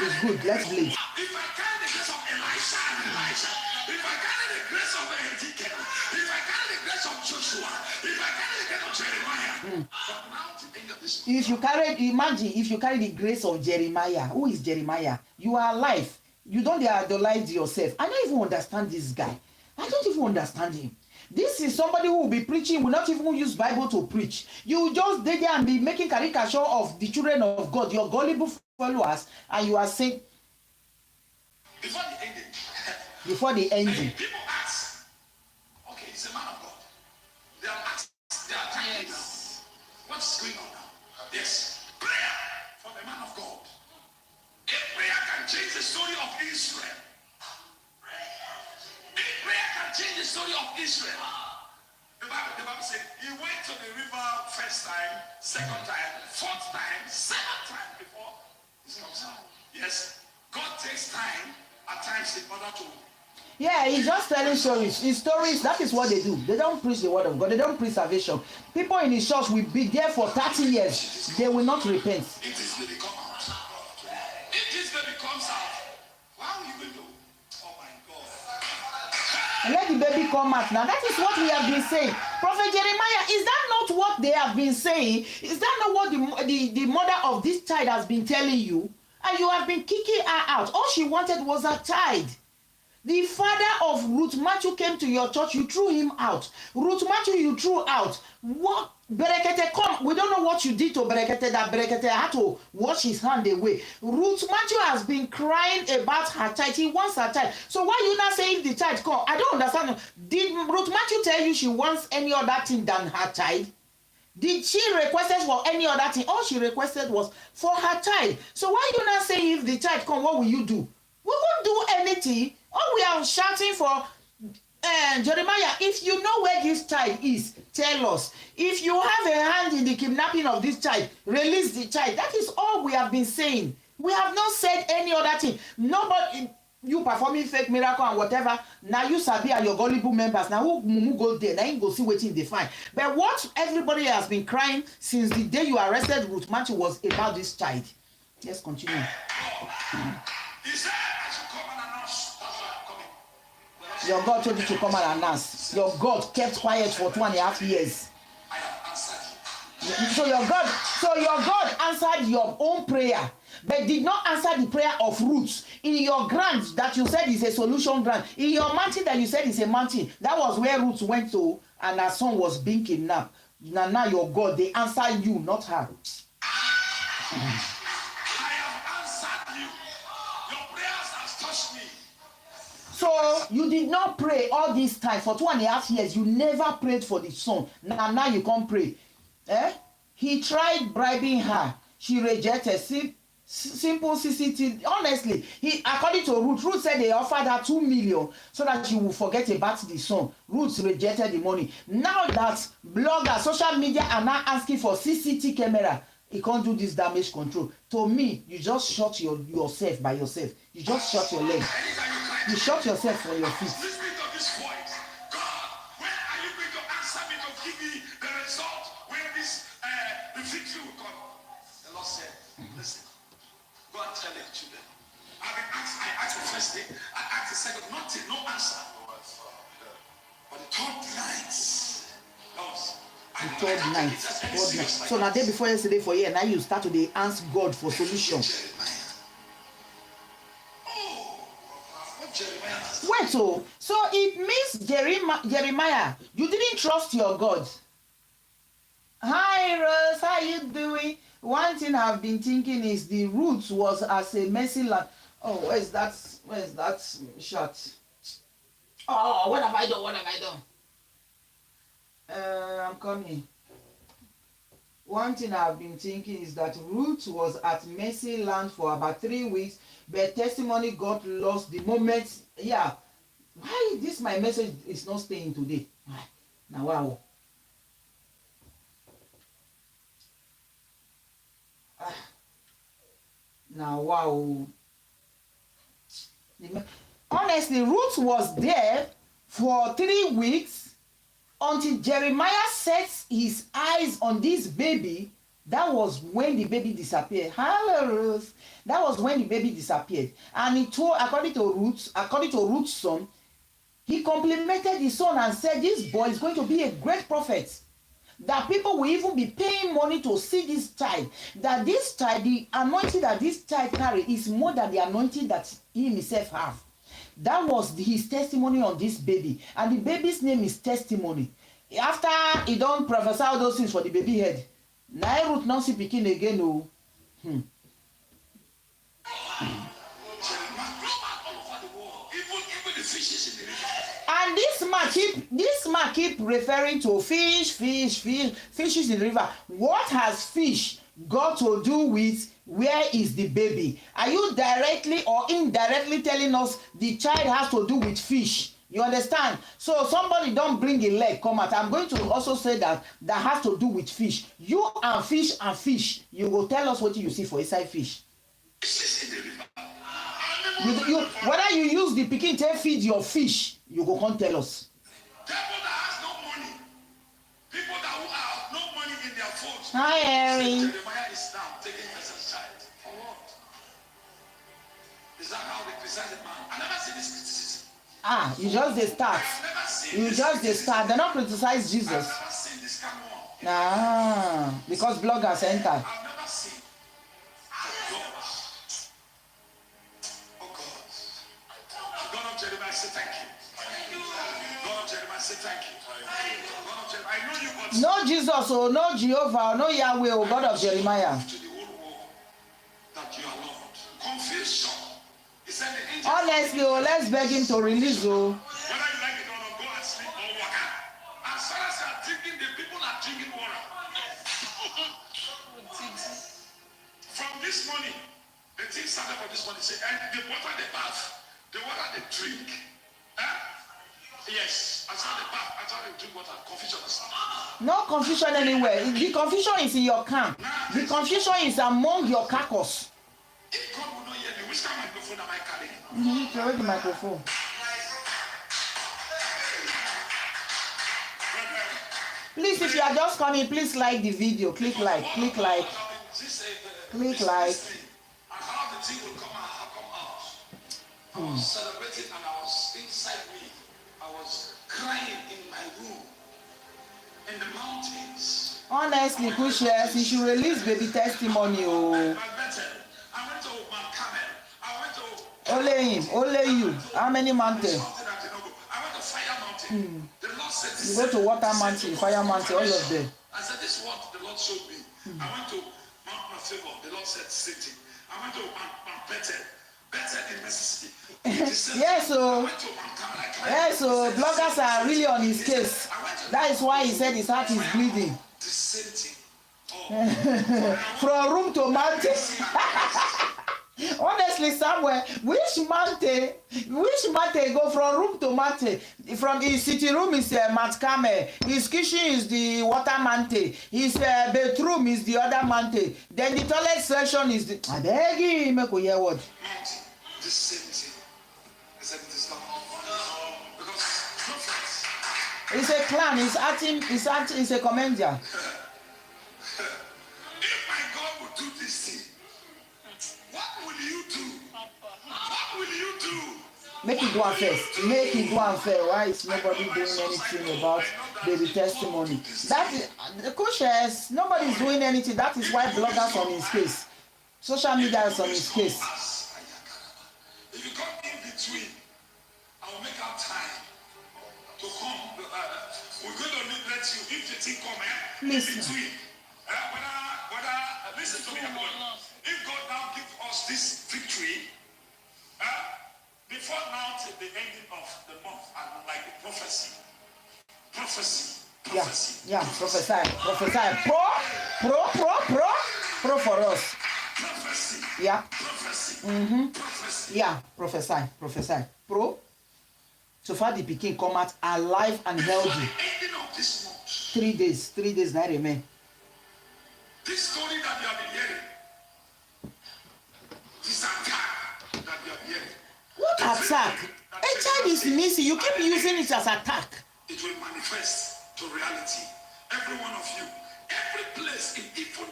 It's good, let's bleed. If I carry the grace of Elisha and Elijah, if I carry the grace of Ezekiel, if I carry the grace of Joshua, if I carry the grace of Jeremiah, from now to the end of this If you carry the grace of Jeremiah, who is Jeremiah? You are alive. You don't idolize yourself. I don't even understand this guy. I don't even understand him. This is somebody who will be preaching, will not even use Bible to preach. You will just stay there and be making caricature of the children of God, your gullible followers, and you are saying before the ending. before the ending. People ask, okay, he's a man of God. They are attacking now. What's going on now? Yes, prayer for the man of God. If prayer can change the story of Israel, if prayer can change the story of Israel, the Bible said he went to the river first time, second time, fourth time, seventh time before he comes out. Yes, God takes time at times in order to. Yeah, he's just telling stories. His stories, that is what they do. They don't preach the word of God. They don't preach salvation. People in his church will be there for 30 years. They will not repent. If this baby comes out, if this baby comes out, how will you do? Oh my God. And let the baby come out. Now, that is what we have been saying. Prophet Jeremiah, is that not what they have been saying? Is that not what the mother of this child has been telling you? And you have been kicking her out. All she wanted was a child. The father of Ruth Matthew came to your church, you threw him out. Ruth Matthew, you threw out. What? Berekete, come. We don't know what you did to Berekete, that Berekete had to wash his hand away. Ruth Matthew has been crying about her child. He wants her child. So why you not saying the child come? I don't understand. Did Ruth Matthew tell you she wants any other thing than her child? Did she request for any other thing? All she requested was for her child. So why you not saying if the child come, what will you do? We won't do anything. All we are shouting for, Jeremiah, if you know where this child is, tell us. If you have a hand in the kidnapping of this child, release the child. That is all we have been saying. We have not said any other thing. Nobody, you performing fake miracle and whatever. Now you sabi and your gullible members. Now who mumu go there? Now you go see wetin they find. But what everybody has been crying since the day you arrested Ruth Matthew was about this child. Let's continue. He said, I should come and announce. That's why I'm coming. Your God told you to come and announce. Your God kept quiet for 2.5 years. I have answered you. So your God answered your own prayer, but did not answer the prayer of Ruth. In your grant that you said is a solution grant, in your mountain that you said is a mountain, that was where Ruth went to, and her son was being kidnapped. Now your God, they answer you, not her. I have answered you. Your prayers have touched me. So you did not pray all this time for 2.5 years. You never prayed for the son. Now you can't pray. He tried bribing her. She rejected. Simple CCT. Honestly, according to Ruth said they offered her 2 million so that she will forget about the son. Ruth rejected the money. Now that bloggers, social media are now asking for CCT camera, he can't do this damage control. To me, you just shot yourself by yourself. You just shot your leg. You shot yourself for your feet. Listening to this voice, God, when are you going to answer me to give me the result where this the victory will come? The Lord said, listen, go and tell the children. I asked the first day, I asked the second, nothing, no answer. But the third night, the third night. So now day before yesterday for year, now you start to ask God for solution. Wait, so it means Jeremiah, you didn't trust your God. Hi Rose, how you doing? One thing I've been thinking is the Ruth was as a messy land. Oh, where's that shot? Oh, what have I done? I'm coming. One thing I've been thinking is that Ruth was at messy land for about 3 weeks, but testimony got lost the moment. Yeah. Why this my message is not staying today? Now wow. Now wow. Honestly, Ruth was there for 3 weeks until Jeremiah sets his eyes on this baby. That was when the baby disappeared. Hello, Ruth. That was when the baby disappeared. And he told, according to Ruth's son, he complimented his son and said, this boy is going to be a great prophet. That people will even be paying money to see this child. That this child, the anointing that this child carry is more than the anointing that he himself have. That was his testimony on this baby. And the baby's name is Testimony. After he don't prophesy all those things for the baby head, now Ruth not see pikin again. No. And this man keep referring to fishes in the river. What has fish got to do with where is the baby? Are you directly or indirectly telling us the child has to do with fish? You understand? So somebody don't bring a leg, come out. I'm going to also say that has to do with fish. You and fish, you will tell us what you see for inside fish. Whether you use the pikin to feed your fish, you go come tell us. People that has no money, people that who have no money in their phones. Hi, Harry. Jeremiah is now taking person's child. For what? Is that how they present the man? I never seen this criticism. You just start. You just start. They not criticize Jesus. I've never seen this come on. Because bloggers enter. I've never seen. God of Jeremiah, say thank you. God of Jeremiah, say thank you. God of Jeremiah, I know you got no Jesus, or no Jehovah, or no Yahweh, or God of Jeremiah. to the whole world that you are Lord. Confusion. He said the angel. Honestly, let's beg him to release. Whether you like it or not, go and sleep or walk out. As far as you are drinking, the people are drinking water. From this morning, the thing started from this morning. Say, and the water they bath, the water they drink. Yes, I saw the bath, I saw they drink water. Confusion is No confusion anywhere. The confusion is in your camp. The confusion is among your carcass. If God will not hear the Which kind of microphone am I carrying? Throw the microphone. Please, if you are just coming, please like the video. Click like. Click like. And how the thing will come out. I was celebrating and I was inside me. I was crying in my room. In the mountains. Honestly, Kushes, you should release baby testimony. Oh. I went to Mount Carmel. I went to Only him, only you. How many mountains? I went to Fire Mountain. The Lord said, You go to Water Mountain, Fire Mountain, all of them. I said, this is what the Lord showed me. I went to Mount Mathe. The Lord said, sitting. I went to Mount Bethel in Mississippi. Yes, so bloggers are really on his case. That is why he said his heart is bleeding. From room to mountain. Honestly, somewhere, which mountain go from room to mountain? From his sitting room is Mount Carmel, his kitchen is the Water Mountain, his bedroom is the other mountain, then the toilet section is the... I beg you, make we hear what? The same thing. I said it is not. Because It's a clown, it's a comedian. if my God will do this thing, what will you do? What will you do? Make it go on first. Make it go on first. Why is nobody doing anything about baby testimony? That is the questions. Nobody is doing anything. That is why bloggers on his case. Social media is on his case. If you come in between, I will make out time to come. We're going to let you, if the thing come in between. Listen to me, everyone. If God now gives us this victory, before now till the ending of the month, and like the prophecy. Yeah, prophesy. Pro for us. Prophecy. Yeah. Prophecy. Prophecy. Yeah, prophesy. Pro. So far the Peking come out alive and healthy. Ending of this month. 3 days now remain. This story that you have been hearing, this attack that you have been hearing. What attack? A child is missing. You keep using it as attack. It will manifest to reality. Every one of you, every place, even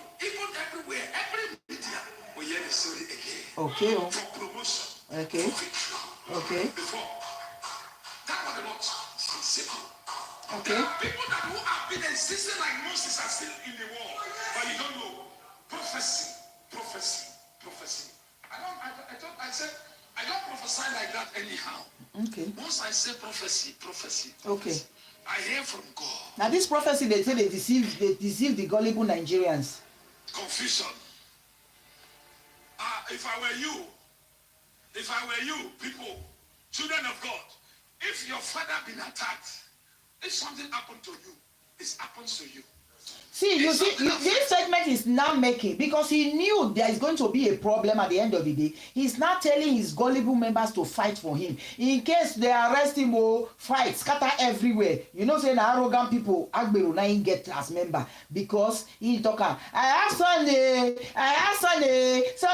everywhere, every media will hear the story again. Okay. For promotion. Okay. For victory. Okay. Before. That was the Lord. Simple. Okay. There are people that who have been existing like Moses are still in the world, but you don't know. Prophecy. I said, I don't prophesy like that anyhow. Okay. Once I say prophecy. Okay. I hear from God. Now this prophecy, they say they deceive the gullible Nigerians. Confusion. If I were you, people, children of God, if your father been attacked, if something happened to you, it happens to you. See, this segment is now making, because he knew there is going to be a problem at the end of the day. He's now telling his gullible members to fight for him. In case they arrest him, fight, scatter everywhere. You know, saying arrogant people, Agbero na him get as member, because he talk, I have son that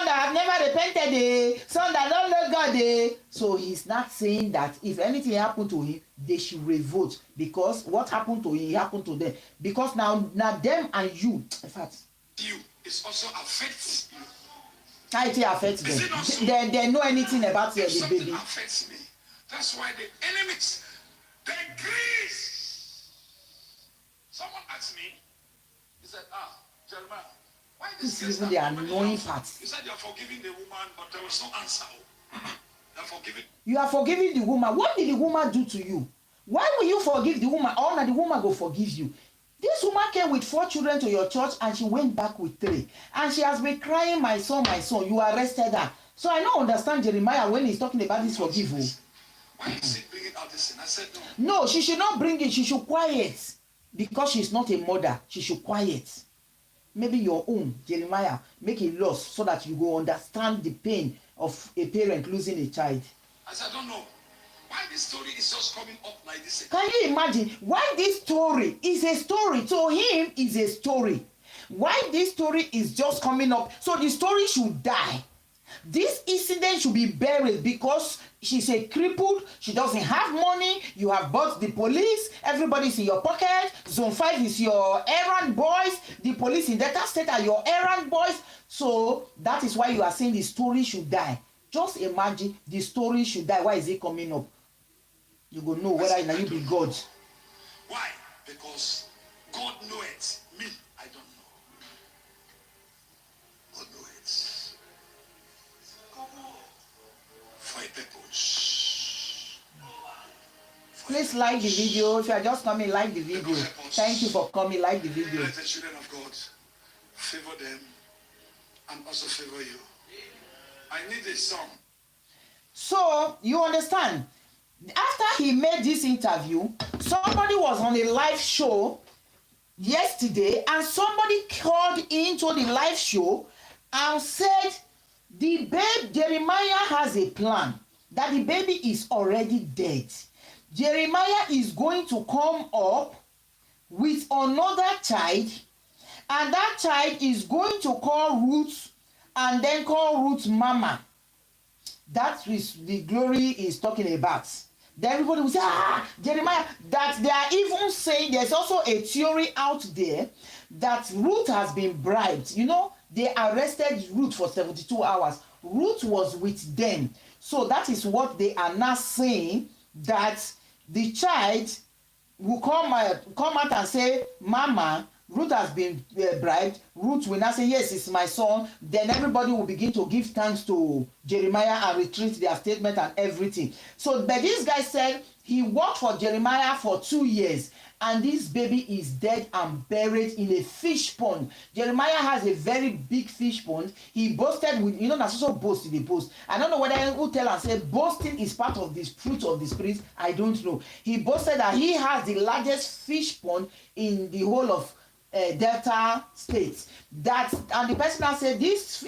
have never repented, son that don't know God. So he's not saying that if anything happened to him, they should revolt, because what happened to him happened to them. Because now them and you, in fact, you, it also affects you. How it affects them? They know anything about the baby. Affects me. That's why the enemies, they increase. Someone asked me, he said, Jeremiah, why this is even the annoying part. You said you're forgiving the woman, but there was no answer. You are forgiving the woman. What did the woman do to you? Why will you forgive the woman? Or not the woman go forgive you? This woman came with 4 children to your church and she went back with 3. And she has been crying, my son, you arrested her. So I don't understand Jeremiah when he's talking about this forgiveness. Why is he bringing out this thing? I said no. No, she should not bring it. She should quiet. Because she's not a mother. She should quiet. Maybe your own, Jeremiah, make a loss so that you go understand the pain of a parent losing a child. I said, I don't know why this story is just coming up like this. Can you imagine why this story is a story? To him is a story. Why this story is just coming up? So the story should die. This incident should be buried because she's a crippled, she doesn't have money, you have bought the police, everybody's in your pocket, Zone 5 is your errand boys, the police in Delta State are your errand boys. So that is why you are saying the story should die. Just imagine the story should die. Why is it coming up? You go know whether you be God. Why? Because God knows it. Me, I don't know. God knows it. For a purpose. Please like the video. If you are just coming, like the video. Thank you for coming, like the video. Let the children of God favor them and also favor you. I need a song. So you understand? After he made this interview, somebody was on a live show yesterday and somebody called into the live show and said the babe Jeremiah has a plan, that the baby is already dead. Jeremiah is going to come up with another child, and that child is going to call Ruth and then call Ruth mama. That is the glory is talking about. Then everybody will say, Jeremiah, that they are even saying there's also a theory out there that Ruth has been bribed. You know, they arrested Ruth for 72 hours. Ruth was with them. So that is what they are now saying, that the child will come out and say, Mama, Ruth has been bribed. Ruth will now say, yes, it's my son. Then everybody will begin to give thanks to Jeremiah and retreat their statement and everything. So, but this guy said he worked for Jeremiah for 2 years, and this baby is dead and buried in a fish pond. Jeremiah has a very big fish pond. He boasted with, you know, that's also boast in the post. I don't know whether who tell and say boasting is part of this fruit of the spirit. I don't know. He boasted that he has the largest fish pond in the whole of Delta State. And the person now said this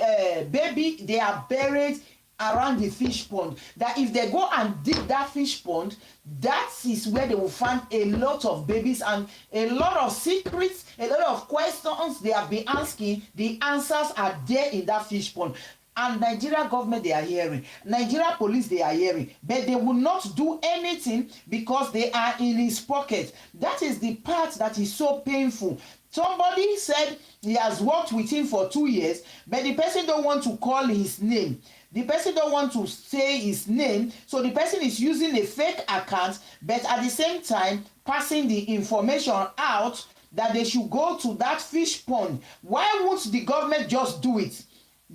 baby, they are buried around the fish pond, that if they go and dig that fish pond, that is where they will find a lot of babies and a lot of secrets, a lot of questions they have been asking. The answers are there in that fish pond. And Nigeria government, they are hearing. Nigeria police, they are hearing. But they will not do anything because they are in his pocket. That is the part that is so painful. Somebody said he has worked with him for 2 years, but the person don't want to call his name. The person don't want to say his name, so the person is using a fake account, but at the same time passing the information out that they should go to that fish pond. Why won't the government just do it?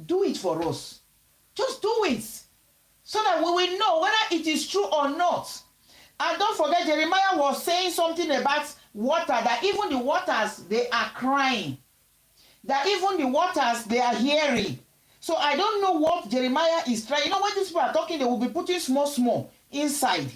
Do it for us. Just do it, so that we will know whether it is true or not. And don't forget, Jeremiah was saying something about water, that even the waters, they are crying. That even the waters, they are hearing. So I don't know what Jeremiah is trying. You know, when these people are talking, they will be putting small inside.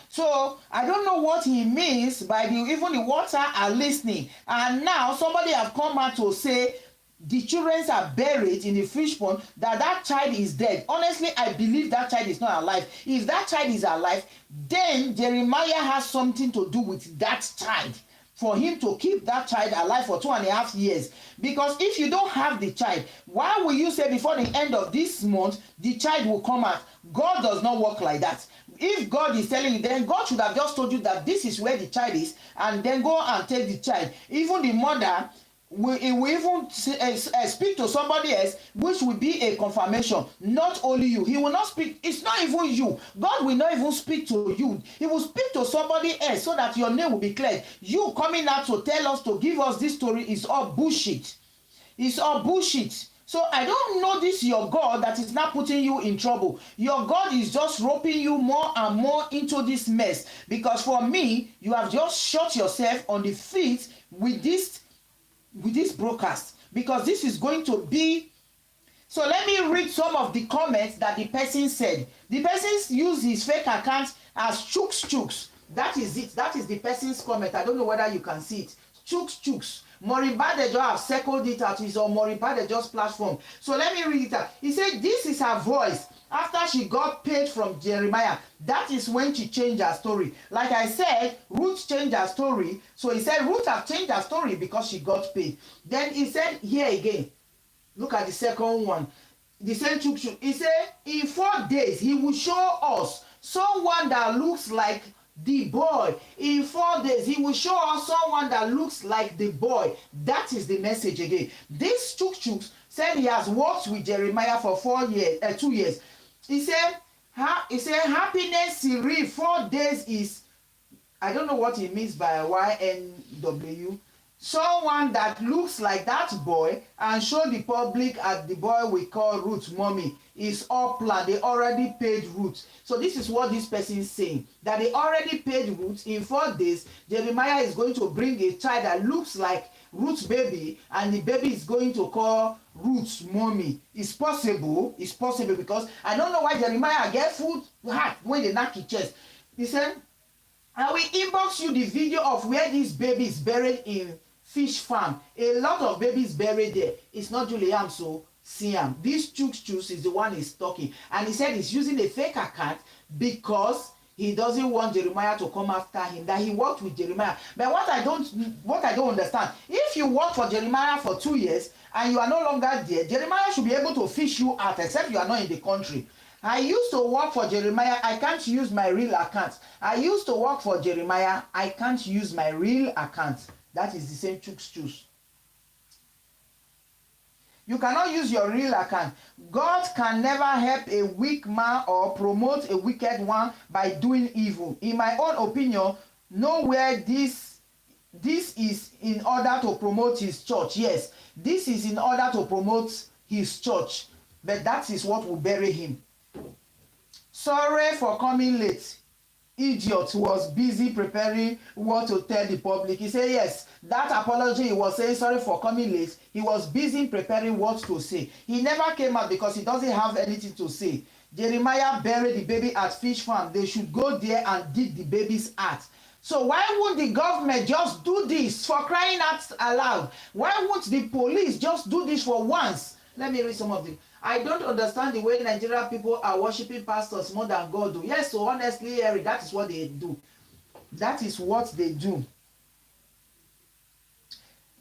So I don't know what he means by even the water are listening. And now somebody have come out to say the children are buried in the fish pond, that child is dead. Honestly, I believe that child is not alive. If that child is alive, then Jeremiah has something to do with that child, for him to keep that child alive for 2.5 years. Because if you don't have the child, why will you say before the end of this month the child will come out? God does not work like that. If God is telling you, then God should have just told you that this is where the child is, and then go and take the child. Even the mother will even speak to somebody else, which will be a confirmation. Not only you, he will not speak. It's not even you. God will not even speak to you. He will speak to somebody else, so that your name will be cleared. You coming out to tell us, to give us this story, is all bullshit. It's all bullshit. So I don't know this your God that is not putting you in trouble. Your God is just roping you more and more into this mess. Because for me, you have just shot yourself on the feet with this broadcast, because this is going to be. So let me read some of the comments that the person said. The person used his fake account as Chooks. That is it. That is the person's comment. I don't know whether you can see it. Chooks. Moribadejo have circled it out. It's on Moribadejo's platform. So let me read it out. He said this is her voice after she got paid from Jeremiah. That is when she changed her story. Like I said, Ruth changed her story. So he said Ruth have changed her story because she got paid. Then he said here again, look at the second one. the same chuk. He said, in 4 days, he will show us someone that looks like the boy. In 4 days, he will show us someone that looks like the boy. That is the message again. This chuk said he has worked with Jeremiah for 2 years. He said, happiness, Siri, 4 days is, I don't know what he means by YNW. Someone that looks like that boy and show the public as the boy we call Ruth mommy is all planned. They already paid Ruth. So this is what this person is saying, that they already paid Ruth. In 4 days, Jeremiah is going to bring a child that looks like Ruth's baby, and the baby is going to call Ruth's mommy. It's possible because I don't know why Jeremiah get food heart when they knock his chest. He said, I will inbox you the video of where this baby is buried in fish farm. A lot of babies buried there. It's not Julian, so Siam. This Chus is the one he's talking. And he said he's using a fake account because he doesn't want Jeremiah to come after him, that he worked with Jeremiah. But what I don't understand, if you work for Jeremiah for 2 years and you are no longer there, Jeremiah should be able to fish you out, except you are not in the country. I used to work for Jeremiah. I can't use my real account. I used to work for Jeremiah. I can't use my real account. That is the same Chus. You cannot use your real account. God can never help a weak man or promote a wicked one by doing evil. In my own opinion, nowhere this is in order to promote his church. Yes, this is in order to promote his church. But that is what will bury him. Sorry for coming late. Idiot was busy preparing what to tell the public. He said yes, that apology he was saying sorry for coming late. He was busy preparing what to say. He never came out because he doesn't have anything to say. Jeremiah buried the baby at fish farm. They should go there and dig the baby's heart. So why won't the government just do this, for crying out aloud? Why won't the police just do this for once? Let me read some of them. I don't understand the way Nigerian people are worshiping pastors more than God do. Yes, so honestly, Eric, that is what they do. That is what they do.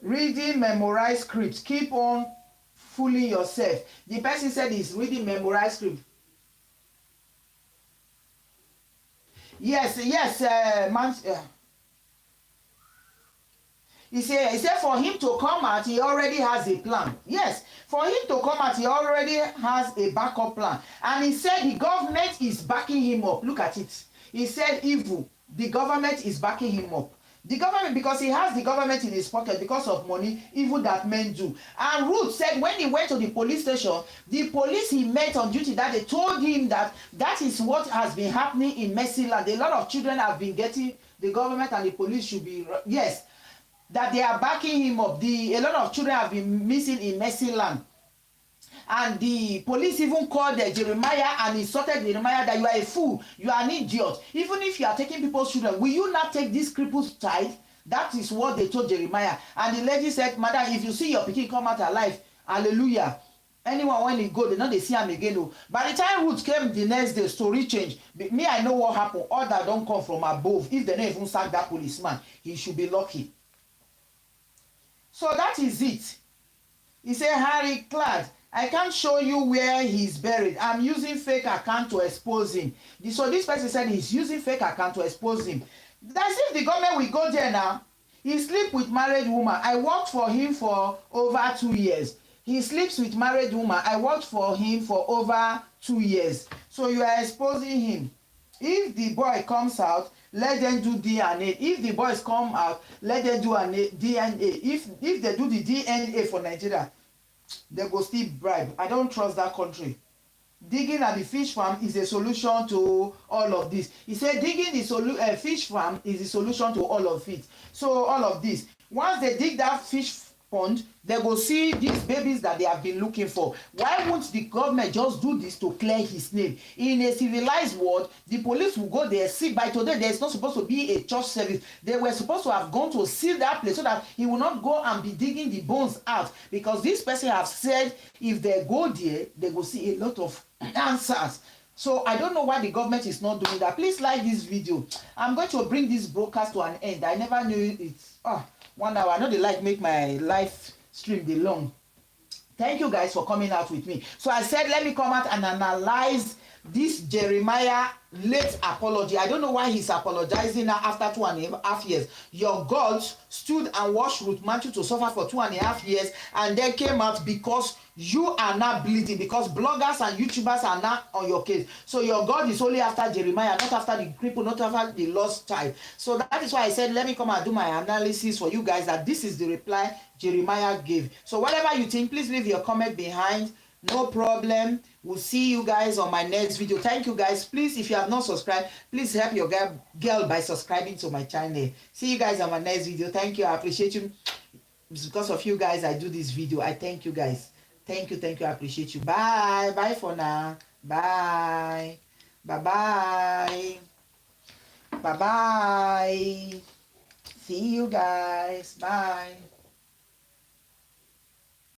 Reading memorized scripts. Keep on fooling yourself. The person said he's reading memorized script. Yes, He said for him to come out, he already has a plan. Yes, for him to come out, he already has a backup plan. And he said the government is backing him up. Look at it. He said evil. The government is backing him up. The government, because he has the government in his pocket because of money, evil that men do. And Ruth said when he went to the police station, the police he met on duty that they told him that is what has been happening in Mercy Land. A lot of children have been getting, the government and the police should be, yes, that they are backing him up. A lot of children have been missing in Mercy Land. And the police even called Jeremiah and insulted Jeremiah that you are a fool, you are an idiot. Even if you are taking people's children, will you not take this cripple's child? That is what they told Jeremiah. And the lady said, Madam, if you see your pikin come out alive, hallelujah. Anyone when he go, they know they see him again. Oh. By the time Ruth came the next day, story changed. Me, I know what happened. All that don't come from above. If they don't even sack that policeman, he should be lucky. So that is it. He said, Harry Clad, I can't show you where he's buried. I'm using fake account to expose him. So this person said he's using fake account to expose him. That's if the government will go there now. He sleep with married woman. I worked for him for over 2 years. He sleeps with married woman. I worked for him for over 2 years. So you are exposing him. If the boy comes out, let them do DNA. If the boys come out, let them do DNA. If they do the DNA for Nigeria, they go still bribe. I don't trust that country. Digging at the fish farm is a solution to all of this. He said digging the fish farm is the solution to all of it. So all of this. Once they dig that fish pond, they go see these babies that they have been looking for. Why won't the government just do this to clear his name? In a civilized world, the police will go there. See, by today, there's not supposed to be a church service. They were supposed to have gone to seal that place so that he will not go and be digging the bones out. Because this person have said if they go there, they will see a lot of answers. So I don't know why the government is not doing that. Please like this video. I'm going to bring this broadcast to an end. I never knew it's 1 hour. I know they like make my live stream the long. Thank you guys for coming out with me. So I said, let me come out and analyze this Jeremiah late apology. I don't know why he's apologizing now after 2.5 years. Your God stood and watched Ruth Matthew to suffer for 2.5 years and then came out because you are not bleeding, because bloggers and YouTubers are not on your case. So your God is only after Jeremiah, not after the cripple, not after the lost child. So that is why I said, let me come and do my analysis for you guys, that this is the reply Jeremiah gave. So whatever you think, please leave your comment behind. No problem. We'll see you guys on my next video. Thank you guys. Please, if you have not subscribed, please help your girl by subscribing to my channel. See you guys on my next video. Thank you. I appreciate you. It's because of you guys I do this video. I thank you guys. Thank you. I appreciate you. Bye. Bye for now. Bye. Bye-bye. Bye-bye. See you guys. Bye.